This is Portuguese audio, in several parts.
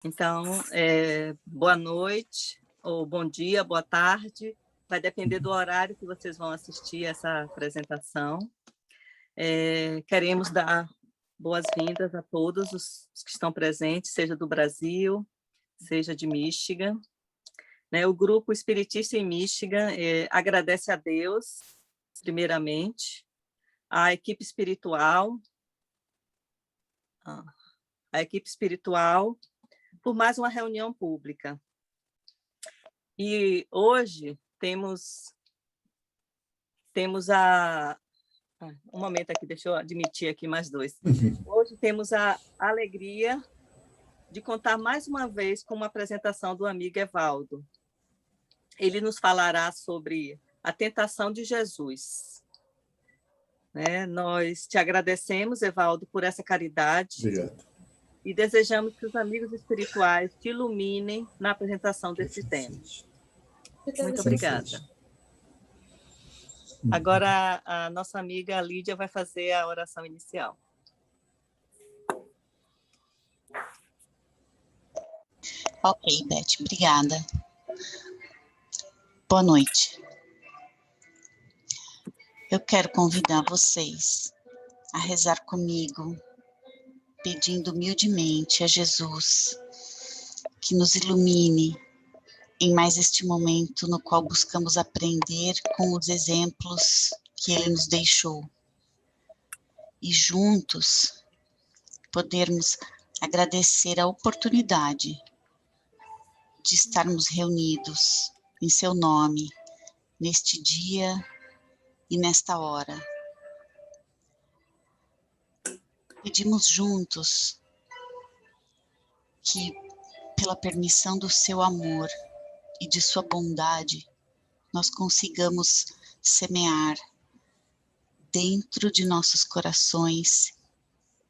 Então, boa noite, ou bom dia, boa tarde, vai depender do horário que vocês vão assistir essa apresentação. Queremos dar boas-vindas a todos os que estão presentes, seja do Brasil, seja de Michigan. O Grupo Espiritista em Michigan agradece a Deus, primeiramente, a equipe espiritual, por mais uma reunião pública. E hoje temos um momento aqui, deixa eu admitir aqui mais dois. Hoje temos a alegria de contar mais uma vez com uma apresentação do amigo Evaldo. Ele nos falará sobre a tentação de Jesus. Nós te agradecemos, Evaldo, por essa caridade. Obrigado. E desejamos que os amigos espirituais te iluminem na apresentação desse tema. Muito obrigada. Agora, a nossa amiga Lídia vai fazer a oração inicial. Ok, Beth, obrigada. Boa noite. Eu quero convidar vocês a rezar comigo, pedindo humildemente a Jesus que nos ilumine em mais este momento no qual buscamos aprender com os exemplos que Ele nos deixou. E juntos podermos agradecer a oportunidade de estarmos reunidos em seu nome, neste dia e nesta hora. Pedimos juntos que, pela permissão do seu amor e de sua bondade, nós consigamos semear dentro de nossos corações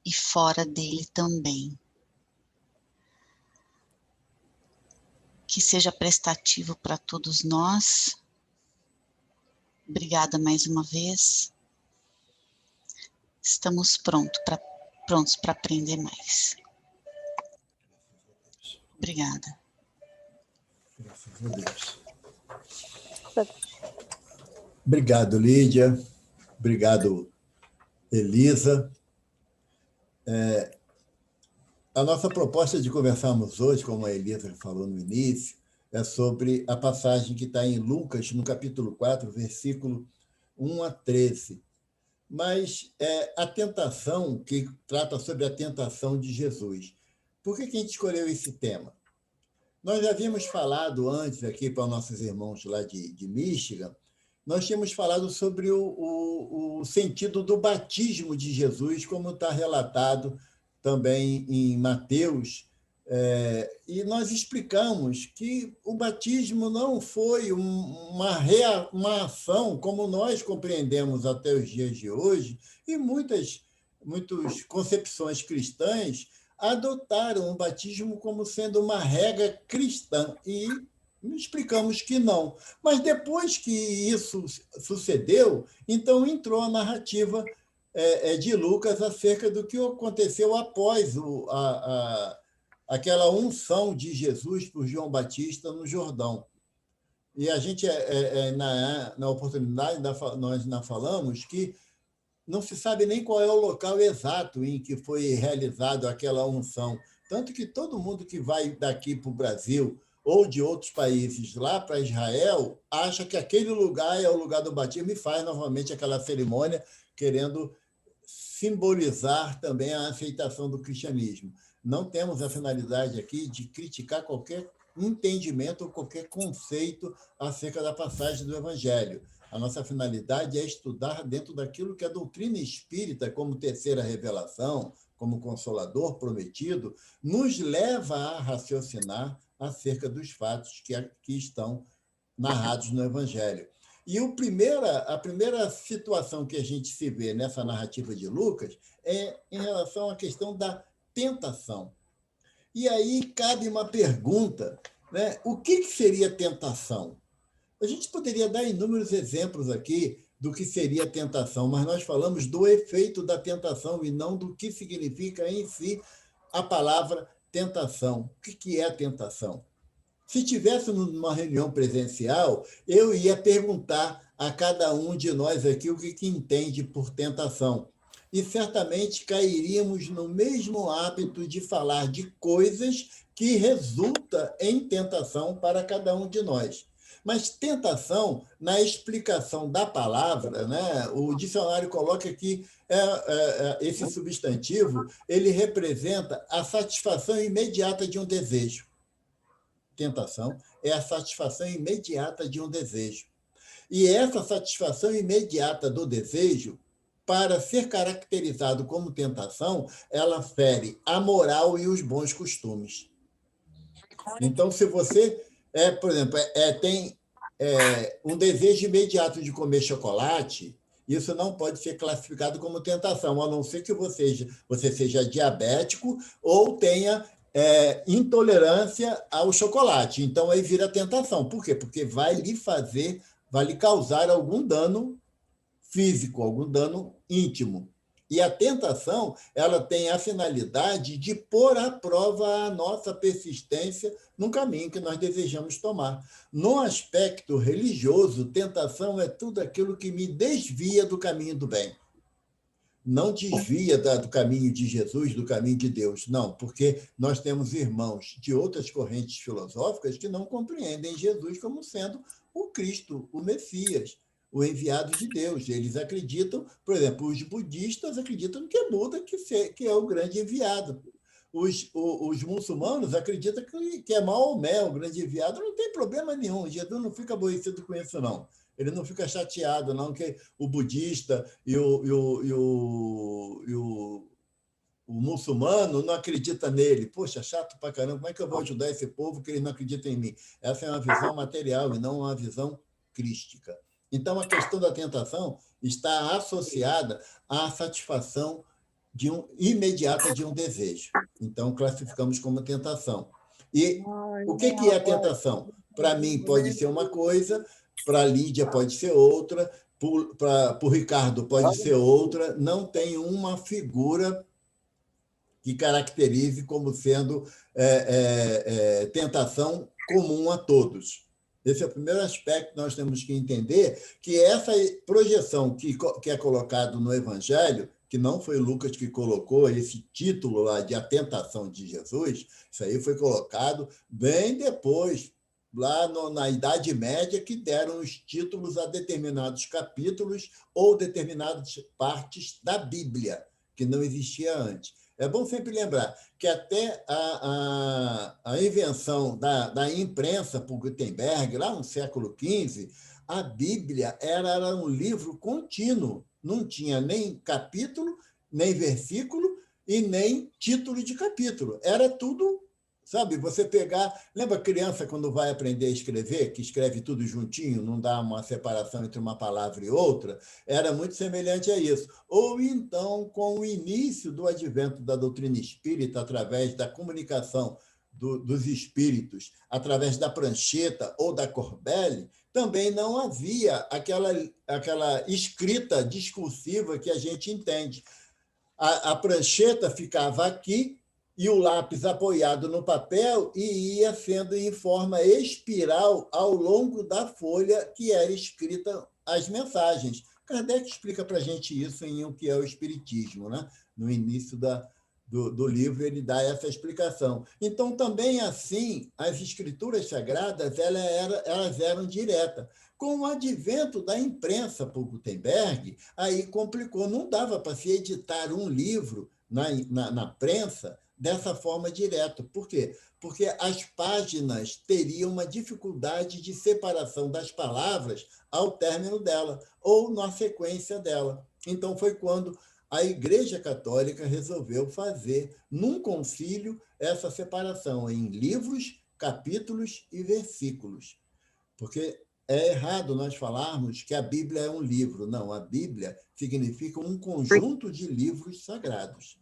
e fora dele também. Que seja prestativo para todos nós. Obrigada mais uma vez. Estamos prontos para aprender mais. Obrigada. Graças a Deus. Obrigado, Lídia. Obrigado, Elisa. A nossa proposta de conversarmos hoje, como a Elisa falou no início, é sobre a passagem que está em Lucas, no capítulo 4, versículo 1 a 13. Mas a tentação, que trata sobre a tentação de Jesus. Por que a gente escolheu esse tema? Nós já havíamos falado antes aqui para nossos irmãos lá de Michigan, nós tínhamos falado sobre o sentido do batismo de Jesus, como está relatado também em Mateus, e nós explicamos que o batismo não foi uma ação como nós compreendemos até os dias de hoje, e muitas concepções cristãs adotaram o batismo como sendo uma regra cristã, e explicamos que não. Mas depois que isso sucedeu, então entrou a narrativa de Lucas acerca do que aconteceu após aquela unção de Jesus por João Batista no Jordão. E a gente, na oportunidade, nós falamos que não se sabe nem qual é o local exato em que foi realizada aquela unção. Tanto que todo mundo que vai daqui para o Brasil ou de outros países lá para Israel acha que aquele lugar é o lugar do batismo e faz novamente aquela cerimônia, querendo simbolizar também a aceitação do cristianismo. Não temos a finalidade aqui de criticar qualquer entendimento ou qualquer conceito acerca da passagem do Evangelho. A nossa finalidade é estudar dentro daquilo que a doutrina espírita, como terceira revelação, como consolador prometido, nos leva a raciocinar acerca dos fatos que estão narrados no Evangelho. E a primeira situação que a gente se vê nessa narrativa de Lucas é em relação à questão da tentação. E aí cabe uma pergunta, o que seria tentação? A gente poderia dar inúmeros exemplos aqui do que seria tentação, mas nós falamos do efeito da tentação e não do que significa em si a palavra tentação. O que é tentação? Se tivéssemos numa reunião presencial, eu ia perguntar a cada um de nós aqui o que entende por tentação. E certamente cairíamos no mesmo hábito de falar de coisas que resulta em tentação para cada um de nós. Mas tentação, na explicação da palavra, né, o dicionário coloca que esse substantivo ele representa a satisfação imediata de um desejo. Tentação é a satisfação imediata de um desejo. E essa satisfação imediata do desejo, para ser caracterizado como tentação, ela fere a moral e os bons costumes. Então, se você, por exemplo, tem um desejo imediato de comer chocolate, isso não pode ser classificado como tentação, a não ser que você seja diabético ou tenha intolerância ao chocolate. Então, aí vira tentação. Por quê? Porque vai lhe causar algum dano físico, algum dano íntimo. E a tentação, ela tem a finalidade de pôr à prova a nossa persistência no caminho que nós desejamos tomar. No aspecto religioso, tentação é tudo aquilo que me desvia do caminho do bem. Não desvia do caminho de Jesus, do caminho de Deus, não, porque nós temos irmãos de outras correntes filosóficas que não compreendem Jesus como sendo o Cristo, o Messias, o enviado de Deus. Eles acreditam, por exemplo, os budistas acreditam que é Buda que é o grande enviado. Os muçulmanos acreditam que é Maomé, o grande enviado. Não tem problema nenhum, Jesus não fica aborrecido com isso, não. Ele não fica chateado, não, que o budista e o muçulmano não acredita nele. Poxa, chato pra caramba, como é que eu vou ajudar esse povo que ele não acredita em mim? Essa é uma visão material e não uma visão crística. Então, a questão da tentação está associada à satisfação imediata de um desejo. Então, classificamos como tentação. E o que é a tentação? Para mim, pode ser uma coisa, para a Lídia pode ser outra, para o Ricardo pode ser outra. Não tem uma figura que caracterize como sendo tentação comum a todos. Esse é o primeiro aspecto que nós temos que entender, que essa projeção que é colocado no Evangelho, que não foi Lucas que colocou esse título lá de A Tentação de Jesus, isso aí foi colocado bem depois, lá na Idade Média, que deram os títulos a determinados capítulos ou determinadas partes da Bíblia, que não existia antes. É bom sempre lembrar que até a invenção da imprensa por Gutenberg, lá no século XV, a Bíblia era um livro contínuo, não tinha nem capítulo, nem versículo e nem título de capítulo. Era tudo, sabe, você pegar... Lembra a criança quando vai aprender a escrever, que escreve tudo juntinho, não dá uma separação entre uma palavra e outra? Era muito semelhante a isso. Ou então, com o início do advento da doutrina espírita, através da comunicação dos espíritos, através da prancheta ou da Corbelle, também não havia aquela escrita discursiva que a gente entende. A prancheta ficava aqui, e o lápis apoiado no papel e ia sendo em forma espiral ao longo da folha que era escrita as mensagens. Kardec explica para a gente isso em O que é o Espiritismo, né? No início do livro, ele dá essa explicação. Então, também assim, as escrituras sagradas elas eram diretas. Com o advento da imprensa por Gutenberg, aí complicou, não dava para se editar um livro na prensa dessa forma direta. Por quê? Porque as páginas teriam uma dificuldade de separação das palavras ao término dela, ou na sequência dela. Então, foi quando a Igreja Católica resolveu fazer, num concílio, essa separação em livros, capítulos e versículos. Porque é errado nós falarmos que a Bíblia é um livro. Não, a Bíblia significa um conjunto de livros sagrados.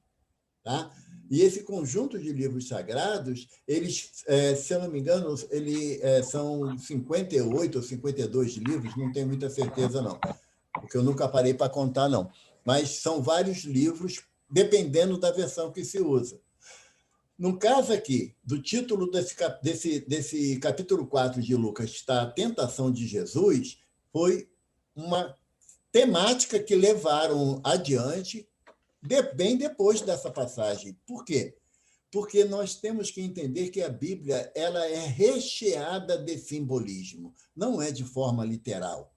Tá? E esse conjunto de livros sagrados, eles, se eu não me engano, são 58 ou 52 livros, não tenho muita certeza, não, porque eu nunca parei para contar, não. Mas são vários livros, dependendo da versão que se usa. No caso aqui, do título desse capítulo 4 de Lucas, está a tentação de Jesus, foi uma temática que levaram adiante bem depois dessa passagem. Por quê? Porque nós temos que entender que a Bíblia ela é recheada de simbolismo, não é de forma literal.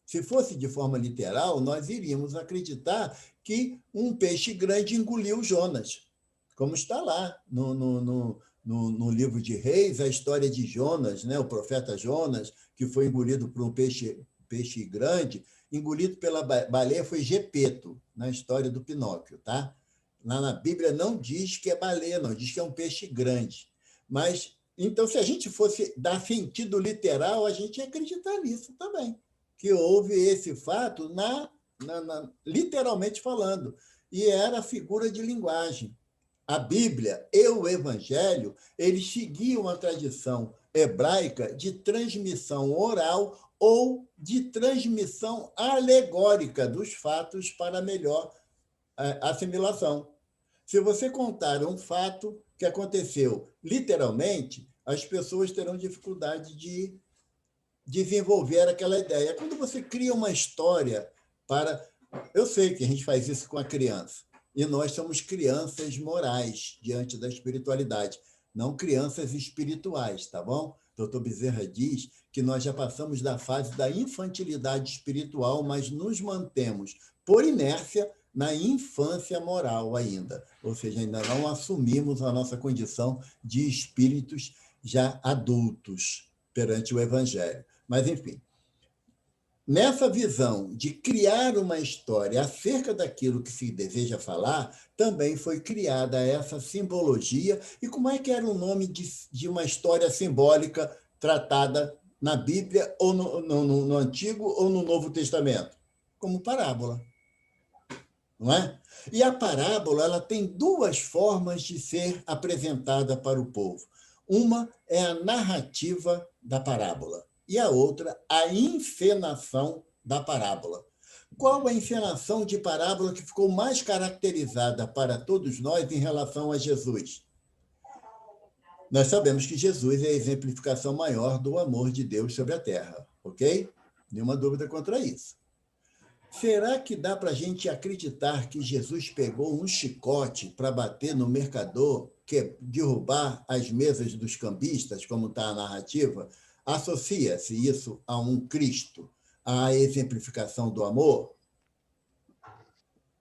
Se fosse de forma literal, nós iríamos acreditar que um peixe grande engoliu Jonas, como está lá no livro de Reis, a história de Jonas, né? O profeta Jonas, que foi engolido por um peixe grande, engolido pela baleia foi Gepeto, na história do Pinóquio. Tá? Lá na Bíblia não diz que é baleia, não, diz que é um peixe grande. Mas, então, se a gente fosse dar sentido literal, a gente ia acreditar nisso também, que houve esse fato literalmente falando, e era figura de linguagem. A Bíblia e o Evangelho, eles seguiam a tradição hebraica de transmissão oral ou de transmissão alegórica dos fatos para melhor assimilação. Se você contar um fato que aconteceu literalmente, as pessoas terão dificuldade de desenvolver aquela ideia. Quando você cria uma história para... Eu sei que a gente faz isso com a criança, e nós somos crianças morais diante da espiritualidade, não crianças espirituais, tá bom? Dr. Bezerra diz que nós já passamos da fase da infantilidade espiritual, mas nos mantemos, por inércia, na infância moral ainda, ou seja, ainda não assumimos a nossa condição de espíritos já adultos perante o Evangelho. Mas, enfim, nessa visão de criar uma história acerca daquilo que se deseja falar, também foi criada essa simbologia. E como é que era o nome de uma história simbólica tratada na Bíblia, ou no Antigo ou no Novo Testamento? Como parábola. Não é? E a parábola ela tem duas formas de ser apresentada para o povo. Uma é a narrativa da parábola e a outra, a encenação da parábola. Qual a encenação de parábola que ficou mais caracterizada para todos nós em relação a Jesus? Nós sabemos que Jesus é a exemplificação maior do amor de Deus sobre a terra, ok? Nenhuma dúvida contra isso. Será que dá para a gente acreditar que Jesus pegou um chicote para bater no mercador, derrubar as mesas dos cambistas, como está a narrativa? Associa-se isso a um Cristo, à exemplificação do amor?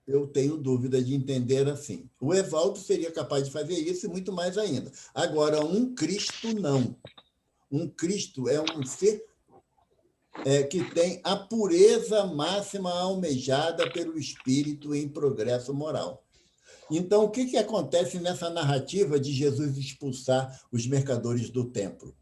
Eu tenho dúvida de entender assim. O Evaldo seria capaz de fazer isso e muito mais ainda. Agora, um Cristo não. Um Cristo é um ser que tem a pureza máxima almejada pelo Espírito em progresso moral. Então, o que acontece nessa narrativa de Jesus expulsar os mercadores do templo?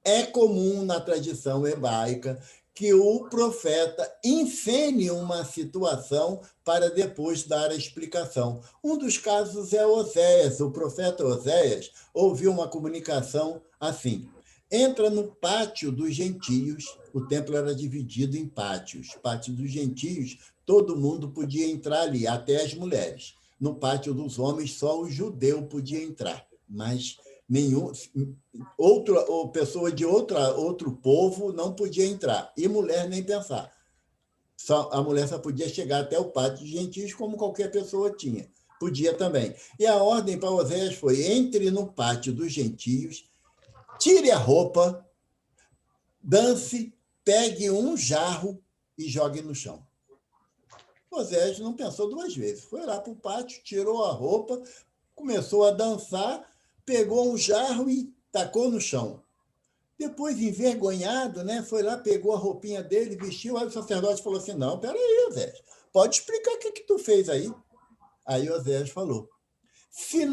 É comum na tradição hebraica que o profeta encene uma situação para depois dar a explicação. Um dos casos é Oséias. O profeta Oséias ouviu uma comunicação assim: entra no pátio dos gentios. O templo era dividido em pátios. Pátio dos gentios, todo mundo podia entrar ali, até as mulheres. No pátio dos homens, só o judeu podia entrar, mas pessoa de outro povo não podia entrar, e mulher nem pensar. A mulher só podia chegar até o pátio de gentios, como qualquer pessoa tinha. Podia também. E a ordem para Oséias foi: entre no pátio dos gentios, tire a roupa, dance, pegue um jarro e jogue no chão. Oséias não pensou duas vezes. Foi lá para o pátio, tirou a roupa, começou a dançar, pegou um jarro e tacou no chão. Depois, envergonhado, né, foi lá, pegou a roupinha dele, vestiu, aí o sacerdote falou assim: não, peraí, Oséias, pode explicar o que tu fez aí? Aí Oséias falou: se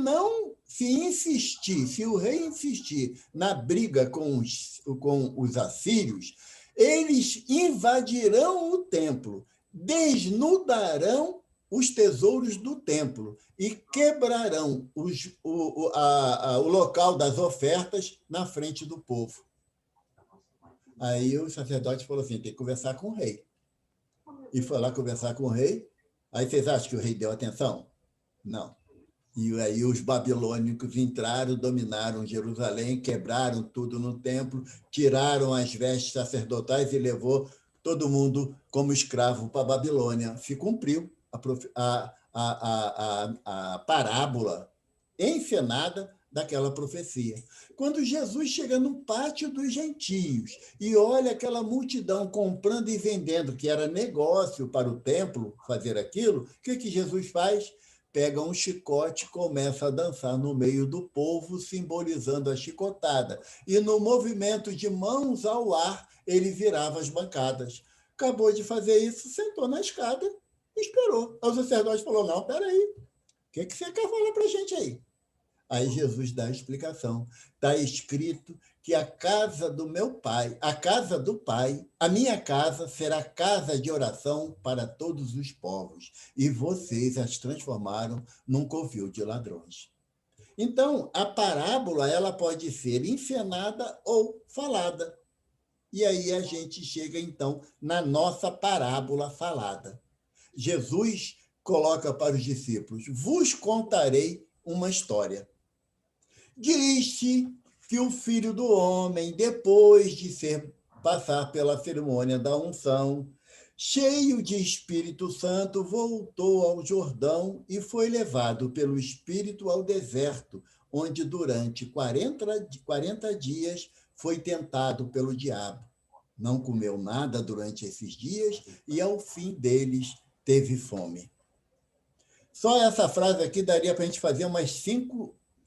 o rei insistir na briga com os assírios, eles invadirão o templo, desnudarão os tesouros do templo e quebrarão o local das ofertas na frente do povo. Aí o sacerdote falou assim: tem que conversar com o rei. E foi lá conversar com o rei. Aí vocês acham que o rei deu atenção? Não. E aí os babilônicos entraram, dominaram Jerusalém, quebraram tudo no templo, tiraram as vestes sacerdotais e levou todo mundo como escravo para a Babilônia. Se cumpriu a parábola encenada daquela profecia. Quando Jesus chega no pátio dos gentios e olha aquela multidão comprando e vendendo, que era negócio para o templo fazer aquilo, o que Jesus faz? Pega um chicote e começa a dançar no meio do povo, simbolizando a chicotada. E no movimento de mãos ao ar, ele virava as bancadas. Acabou de fazer isso, sentou na escada e esperou. O sacerdote falou, não, peraí, o que você quer falar para a gente aí? Aí Jesus dá a explicação. Está escrito que a casa do meu pai, a casa do pai, a minha casa será casa de oração para todos os povos. E vocês as transformaram num covil de ladrões. Então, a parábola ela pode ser encenada ou falada. E aí a gente chega, então, na nossa parábola falada. Jesus coloca para os discípulos, vos contarei uma história. Diz-se que o Filho do Homem, depois de passar pela cerimônia da unção, cheio de Espírito Santo, voltou ao Jordão e foi levado pelo Espírito ao deserto, onde durante 40 dias foi tentado pelo diabo. Não comeu nada durante esses dias e, ao fim deles, teve fome. Só essa frase aqui daria para a gente fazer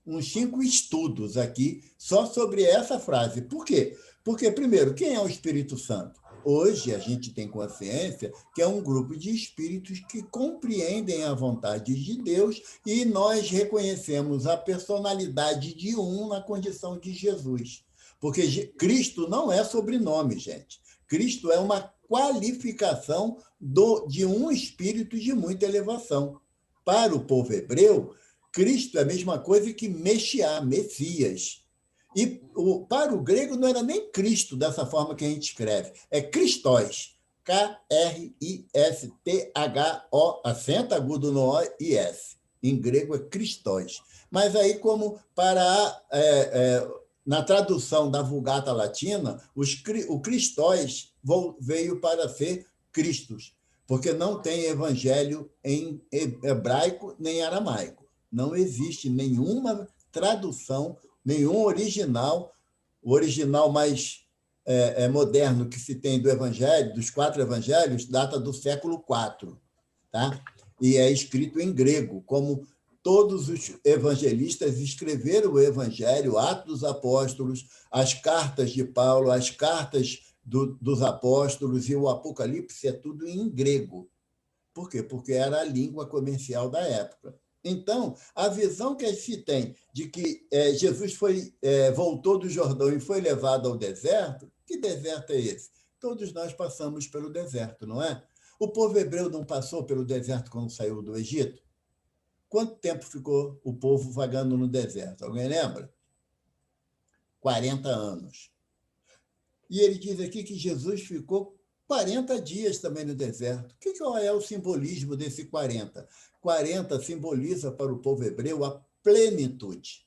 uns 5 estudos aqui só sobre essa frase. Por quê? Porque, primeiro, quem é o Espírito Santo? Hoje a gente tem consciência que é um grupo de espíritos que compreendem a vontade de Deus e nós reconhecemos a personalidade de um na condição de Jesus. Porque Cristo não é sobrenome, gente. Cristo é uma qualificação de um espírito de muita elevação. Para o povo hebreu, Cristo é a mesma coisa que Mexiá, Messias. E para o grego não era nem Cristo dessa forma que a gente escreve, é Christos, K-R-I-S-T-H-O, acento agudo no O e S. Em grego é Christos. Mas aí, como na tradução da Vulgata Latina, o Christos veio para ser Cristos, porque não tem evangelho em hebraico nem aramaico. Não existe nenhuma tradução, nenhum original. O original mais moderno que se tem do evangelho, dos 4 evangelhos, data do século IV, tá? E é escrito em grego, como todos os evangelistas escreveram o evangelho, Atos dos Apóstolos, as cartas de Paulo, as cartas dos apóstolos e o Apocalipse é tudo em grego. Por quê? Porque era a língua comercial da época. Então, a visão que se tem de que Jesus voltou do Jordão e foi levado ao deserto, que deserto é esse? Todos nós passamos pelo deserto, não é? O povo hebreu não passou pelo deserto quando saiu do Egito? Quanto tempo ficou o povo vagando no deserto? Alguém lembra? 40 anos. E ele diz aqui que Jesus ficou 40 dias também no deserto. Qual é o simbolismo desse 40? 40 simboliza para o povo hebreu a plenitude.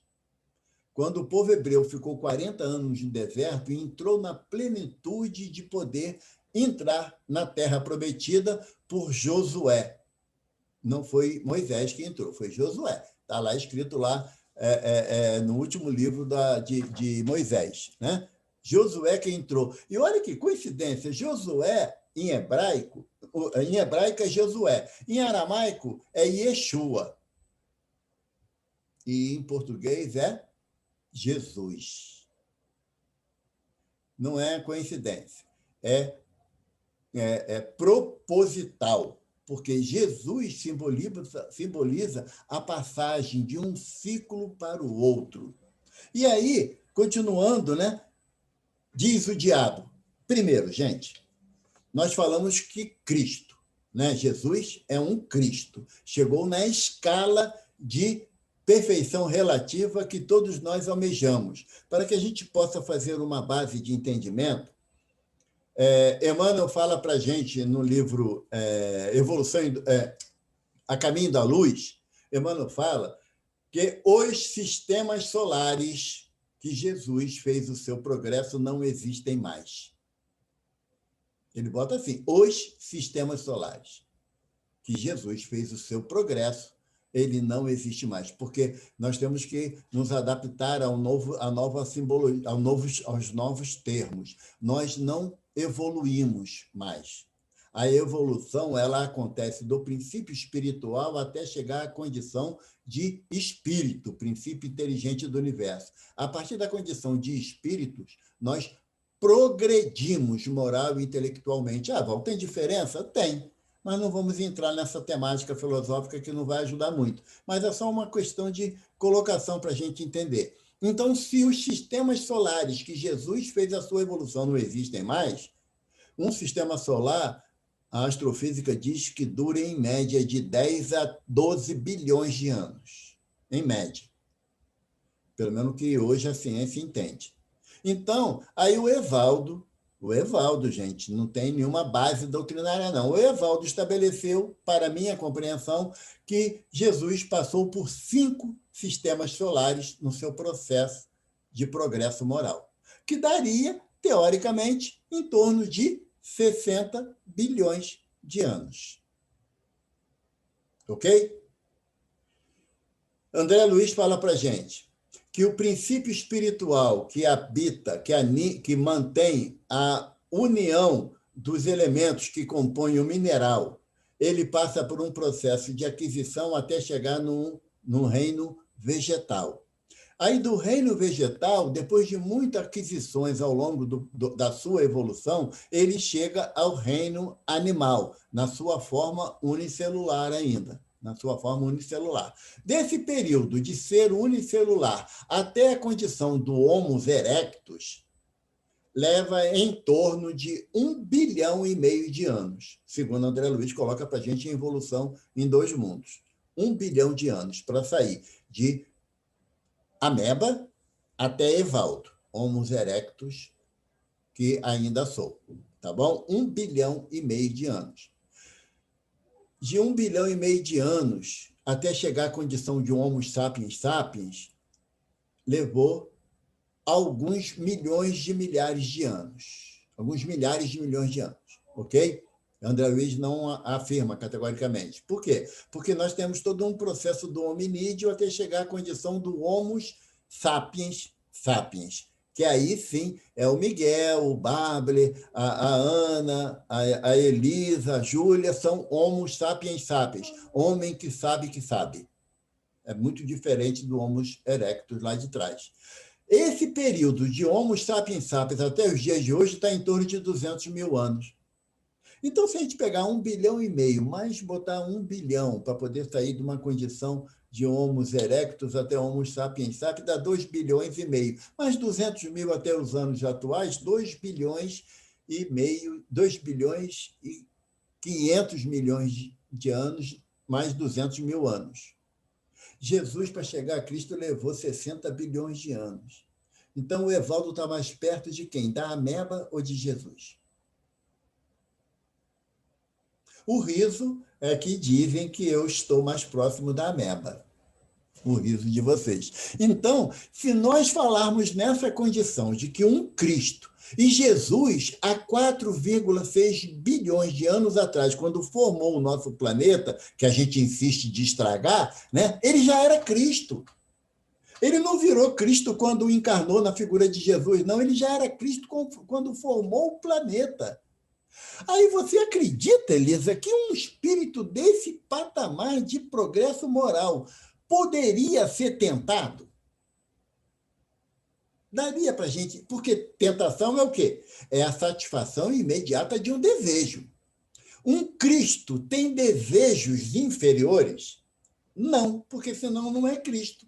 Quando o povo hebreu ficou 40 anos no deserto e entrou na plenitude de poder entrar na terra prometida por Josué. Não foi Moisés que entrou, foi Josué. Está lá escrito lá no último livro de Moisés, né? Josué que entrou. E olha que coincidência, Josué, em hebraico é Josué, em aramaico é Yeshua. E em português é Jesus. Não é coincidência, é proposital, porque Jesus simboliza a passagem de um ciclo para o outro. E aí, continuando, né? Diz o diabo. Primeiro, gente, nós falamos que Cristo, né? Jesus é um Cristo. Chegou na escala de perfeição relativa que todos nós almejamos. Para que a gente possa fazer uma base de entendimento, Emmanuel fala para a gente no livro A Caminho da Luz, Emmanuel fala que os sistemas solares que Jesus fez o seu progresso não existem mais. Ele bota assim, os sistemas solares que Jesus fez o seu progresso, ele não existe mais, porque nós temos que nos adaptar à nova simbologia, aos novos termos. Nós não evoluímos mais. A evolução, ela acontece do princípio espiritual até chegar à condição de espírito, princípio inteligente do universo. A partir da condição de espíritos, nós progredimos moral e intelectualmente. Val, tem diferença? Tem. Mas não vamos entrar nessa temática filosófica que não vai ajudar muito. Mas é só uma questão de colocação para a gente entender. Então, se os sistemas solares que Jesus fez a sua evolução não existem mais, um sistema solar, a astrofísica diz que dura em média de 10 a 12 bilhões de anos. Em média. Pelo menos o que hoje a ciência entende. Então, aí o Evaldo, gente, não tem nenhuma base doutrinária, não. O Evaldo estabeleceu, para minha compreensão, que Jesus passou por 5 sistemas solares no seu processo de progresso moral, que daria, teoricamente, em torno de 60 bilhões de anos. Ok? André Luiz fala para a gente que o princípio espiritual que habita, que mantém a união dos elementos que compõem o mineral, ele passa por um processo de aquisição até chegar no reino vegetal. Aí, do reino vegetal, depois de muitas aquisições ao longo da sua evolução, ele chega ao reino animal, na sua forma unicelular ainda. Desse período de ser unicelular até a condição do Homo erectus, leva em torno de 1,5 bilhão de anos, segundo André Luiz coloca para a gente em evolução em 2 mundos. 1 bilhão de anos para sair de ameba até Evaldo, Homo erectus, que ainda sou. Tá bom? 1,5 bilhão de anos. De 1,5 bilhão de anos até chegar à condição de Homo sapiens sapiens, levou alguns milhares de milhões de anos. Ok? André Luiz não afirma categoricamente. Por quê? Porque nós temos todo um processo do hominídeo até chegar à condição do Homo sapiens sapiens, que aí sim é o Miguel, o Bable, a Ana, a Elisa, a Júlia, são Homo sapiens sapiens, homem que sabe que sabe. É muito diferente do Homo erectus lá de trás. Esse período de Homo sapiens sapiens até os dias de hoje está em torno de 200 mil anos. Então, se a gente pegar 1,5 bilhão, mais botar 1 bilhão para poder sair de uma condição de Homo erectus até Homo sapiens sapiens, dá 2,5 bilhões. Mais 200 mil até os anos atuais, 2,5 bilhões, 2 bilhões e 500 milhões de anos, mais 200 mil anos. Jesus, para chegar a Cristo, levou 60 bilhões de anos. Então, o Evaldo está mais perto de quem? Da ameba ou de Jesus? O riso é que dizem que eu estou mais próximo da ameba. O riso de vocês. Então, se nós falarmos nessa condição de que um Cristo e Jesus, há 4,6 bilhões de anos atrás, quando formou o nosso planeta, que a gente insiste de estragar, né, ele já era Cristo. Ele não virou Cristo quando encarnou na figura de Jesus, não, ele já era Cristo quando formou o planeta. Aí você acredita, Elisa, que um espírito desse patamar de progresso moral poderia ser tentado? Daria para a gente, porque tentação é o quê? É a satisfação imediata de um desejo. Um Cristo tem desejos inferiores? Não, porque senão não é Cristo.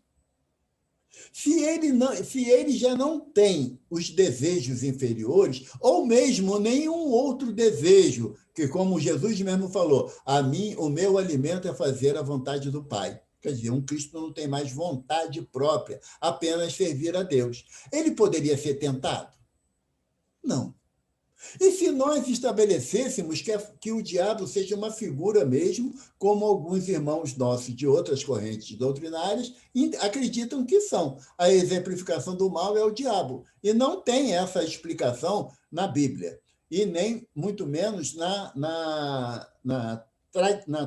Se ele já não tem os desejos inferiores, ou mesmo nenhum outro desejo, que como Jesus mesmo falou, o meu alimento é fazer a vontade do Pai. Quer dizer, um Cristo não tem mais vontade própria, apenas servir a Deus. Ele poderia ser tentado? Não. E se nós estabelecêssemos que o diabo seja uma figura mesmo, como alguns irmãos nossos de outras correntes doutrinárias acreditam que são, a exemplificação do mal é o diabo. E não tem essa explicação na Bíblia, e nem muito menos na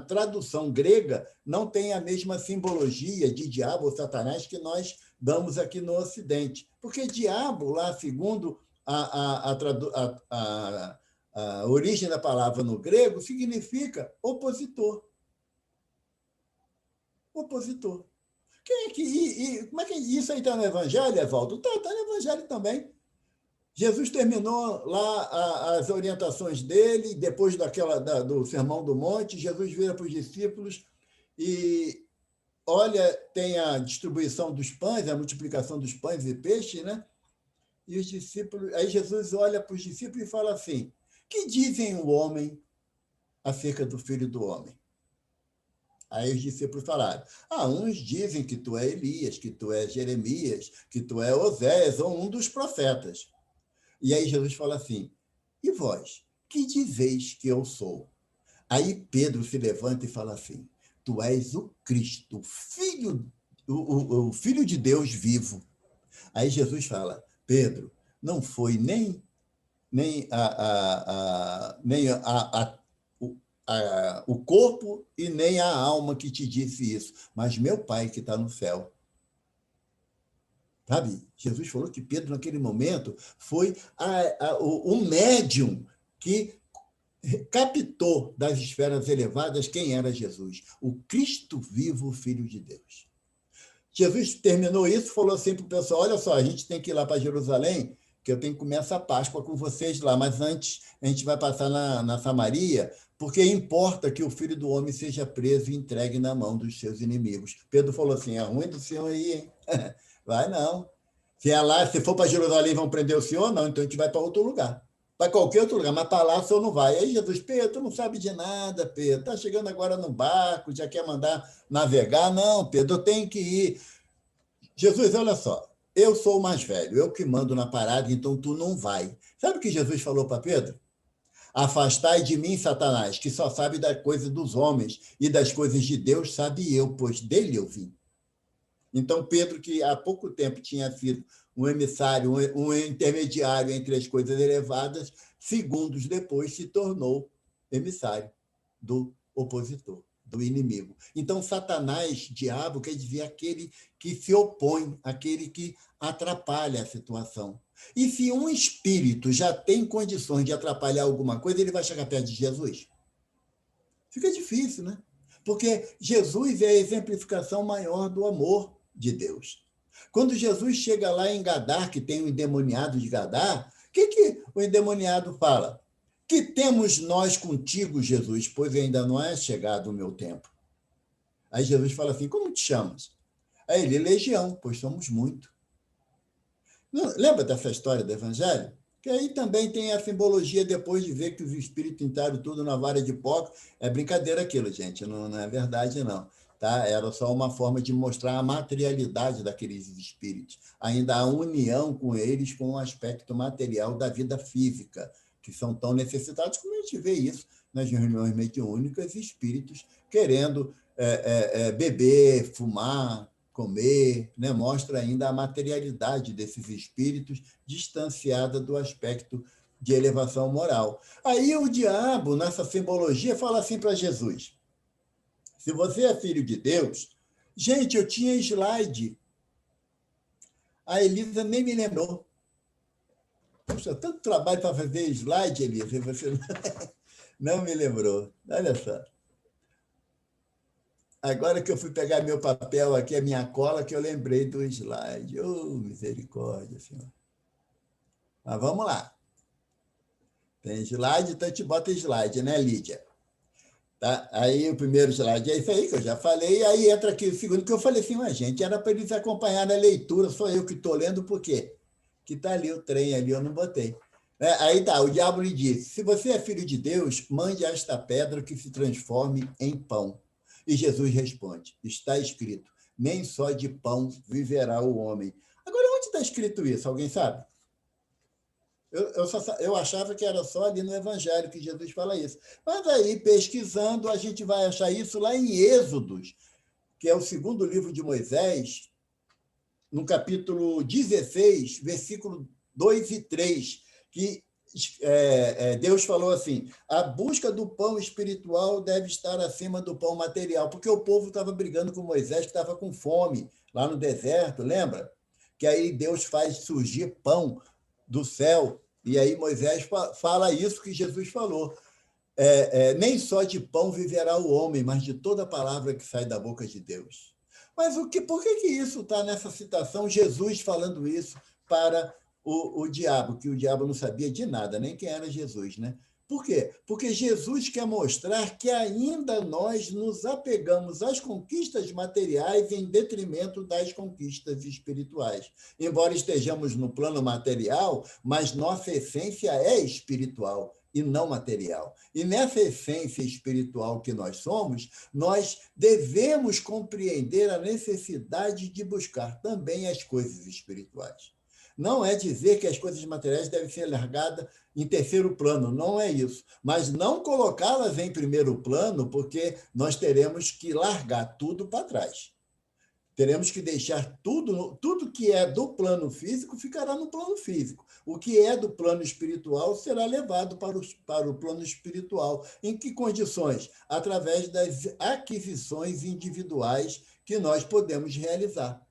tradução grega, não tem a mesma simbologia de diabo ou Satanás que nós damos aqui no Ocidente. Porque diabo, lá, segundo a origem da palavra no grego, significa opositor. Opositor. Como é que isso aí está no Evangelho, Evaldo? Está no Evangelho também. Jesus terminou lá as orientações dele, depois do Sermão do Monte, Jesus vira para os discípulos e olha, tem a distribuição dos pães, a multiplicação dos pães e peixes, né? E os discípulos, aí Jesus olha para os discípulos e fala assim: que dizem o homem acerca do Filho do Homem? Aí os discípulos falaram: uns dizem que tu é Elias, que tu é Jeremias, que tu é Oséias ou um dos profetas. E aí Jesus fala assim: e vós, que dizeis que eu sou? Aí Pedro se levanta e fala assim: tu és o Cristo, o Filho de Deus vivo. Aí Jesus fala: Pedro, não foi nem o corpo e nem a alma que te disse isso, mas meu Pai que está no céu. Sabe? Jesus falou que Pedro, naquele momento, foi o médium que captou das esferas elevadas quem era Jesus, o Cristo vivo, o Filho de Deus. Jesus terminou isso, falou assim para o pessoal: olha só, a gente tem que ir lá para Jerusalém, que eu tenho que comer essa Páscoa com vocês lá, mas antes a gente vai passar na Samaria, porque importa que o Filho do Homem seja preso e entregue na mão dos seus inimigos. Pedro falou assim: é ruim do Senhor aí, hein? Vai não. Se for para Jerusalém, vão prender o Senhor? Não, então a gente vai para outro lugar. Para qualquer outro lugar, mas para lá o Senhor não vai. Aí Jesus: Pedro, tu não sabe de nada, Pedro. Está chegando agora no barco, já quer mandar navegar? Não, Pedro, eu tenho que ir. Jesus, olha só, eu sou o mais velho, eu que mando na parada, então tu não vai. Sabe o que Jesus falou para Pedro? Afastai de mim, Satanás, que só sabe da coisa dos homens, e das coisas de Deus sabe eu, pois dele eu vim. Então, Pedro, que há pouco tempo tinha sido um emissário, um intermediário entre as coisas elevadas, segundos depois se tornou emissário do opositor, do inimigo. Então, Satanás, diabo, quer dizer aquele que se opõe, aquele que atrapalha a situação. E se um espírito já tem condições de atrapalhar alguma coisa, ele vai chegar perto de Jesus? Fica difícil, né? Porque Jesus é a exemplificação maior do amor de Deus. Quando Jesus chega lá em Gadar, que tem o endemoniado de Gadar, o que o endemoniado fala? Que temos nós contigo, Jesus, pois ainda não é chegado o meu tempo. Aí Jesus fala assim: como te chamas? Aí ele: Legião, pois somos muito. Não, lembra dessa história do Evangelho? Que aí também tem a simbologia, depois de ver que os espíritos entraram tudo na vara de porco. É brincadeira aquilo, gente, não é verdade, não. Tá? Era só uma forma de mostrar a materialidade daqueles espíritos, ainda a união com eles com o aspecto material da vida física, que são tão necessitados, como a gente vê isso nas reuniões mediúnicas, espíritos querendo beber, fumar, comer, né? Mostra ainda a materialidade desses espíritos distanciada do aspecto de elevação moral. Aí o diabo, nessa simbologia, fala assim para Jesus: se você é filho de Deus... Gente, eu tinha slide. A Elisa nem me lembrou. Poxa, tanto trabalho para fazer slide, Elisa, e você não me lembrou. Olha só. Agora que eu fui pegar meu papel aqui, a minha cola, que eu lembrei do slide. Oh, misericórdia, Senhor. Mas vamos lá. Tem slide, então a gente bota slide, né, Lídia? Tá? Aí o primeiro slide é isso aí que eu já falei, aí entra aqui o segundo, que eu falei assim: gente, era para eles acompanharem a leitura, só eu que estou lendo, por quê? Que está ali o trem, ali eu não botei. Aí tá, o diabo lhe disse: se você é filho de Deus, mande esta pedra que se transforme em pão. E Jesus responde: está escrito, nem só de pão viverá o homem. Agora, onde está escrito isso? Alguém sabe? Eu achava que era só ali no Evangelho que Jesus fala isso. Mas aí, pesquisando, a gente vai achar isso lá em Êxodos, que é o segundo livro de Moisés, no capítulo 16, versículo 2 e 3, que Deus falou assim: a busca do pão espiritual deve estar acima do pão material, porque o povo estava brigando com Moisés, que estava com fome lá no deserto, lembra? Que aí Deus faz surgir pão do céu, e aí Moisés fala isso que Jesus falou. Nem só de pão viverá o homem, mas de toda palavra que sai da boca de Deus. Mas por que isso está nessa citação, Jesus falando isso para o diabo, que o diabo não sabia de nada, nem quem era Jesus, né? Por quê? Porque Jesus quer mostrar que ainda nós nos apegamos às conquistas materiais em detrimento das conquistas espirituais. Embora estejamos no plano material, mas nossa essência é espiritual e não material. E nessa essência espiritual que nós somos, nós devemos compreender a necessidade de buscar também as coisas espirituais. Não é dizer que as coisas materiais devem ser largadas em terceiro plano, não é isso. Mas não colocá-las em primeiro plano, porque nós teremos que largar tudo para trás. Teremos que deixar tudo que é do plano físico ficará no plano físico. O que é do plano espiritual será levado para o plano espiritual. Em que condições? Através das aquisições individuais que nós podemos realizar.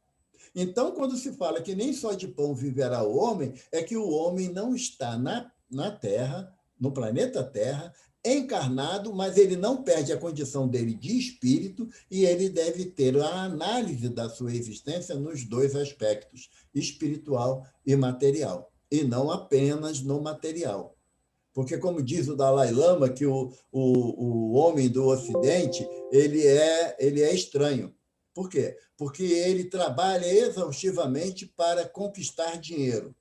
Então, quando se fala que nem só de pão viverá o homem, é que o homem não está na Terra, no planeta Terra, encarnado, mas ele não perde a condição dele de espírito e ele deve ter a análise da sua existência nos dois aspectos, espiritual e material, e não apenas no material. Porque, como diz o Dalai Lama, que o homem do Ocidente ele é estranho. Por quê? Porque ele trabalha exaustivamente para conquistar dinheiro.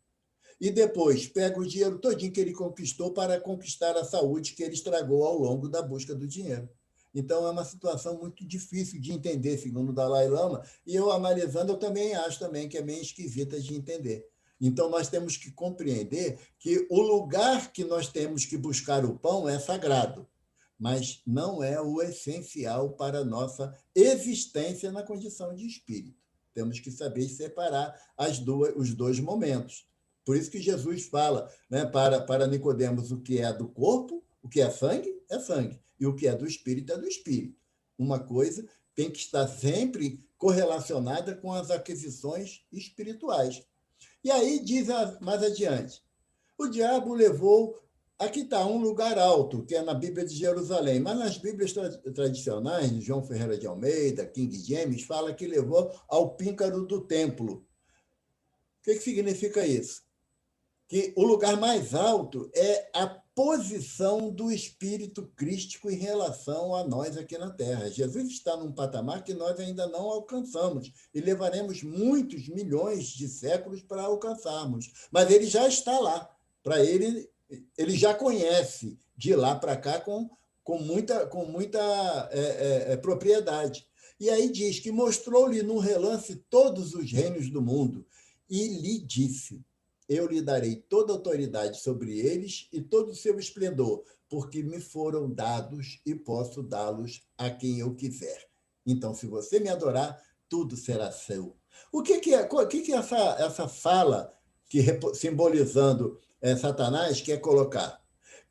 E depois pega o dinheiro todinho que ele conquistou para conquistar a saúde que ele estragou ao longo da busca do dinheiro. Então, é uma situação muito difícil de entender, segundo o Dalai Lama, e eu, analisando, eu também acho também que é meio esquisita de entender. Então, nós temos que compreender que o lugar que nós temos que buscar o pão é sagrado, mas não é o essencial para a nossa existência na condição de espírito. Temos que saber separar os dois momentos. Por isso que Jesus fala, né, para Nicodemos, o que é do corpo, o que é sangue, e o que é do espírito é do espírito. Uma coisa tem que estar sempre correlacionada com as aquisições espirituais. E aí diz mais adiante, o diabo levou. Aqui está um lugar alto, que é na Bíblia de Jerusalém, mas nas Bíblias tradicionais, de João Ferreira de Almeida, King James, fala que levou ao píncaro do templo. O que significa isso? Que o lugar mais alto é a posição do espírito crístico em relação a nós aqui na Terra. Jesus está num patamar que nós ainda não alcançamos e levaremos muitos milhões de séculos para alcançarmos, mas ele já está lá. Para ele já conhece de lá para cá com muita propriedade. E aí diz que mostrou-lhe num relance todos os reinos do mundo e lhe disse: eu lhe darei toda a autoridade sobre eles e todo o seu esplendor, porque me foram dados e posso dá-los a quem eu quiser. Então, se você me adorar, tudo será seu. O que é essa fala que, simbolizando Satanás, quer colocar?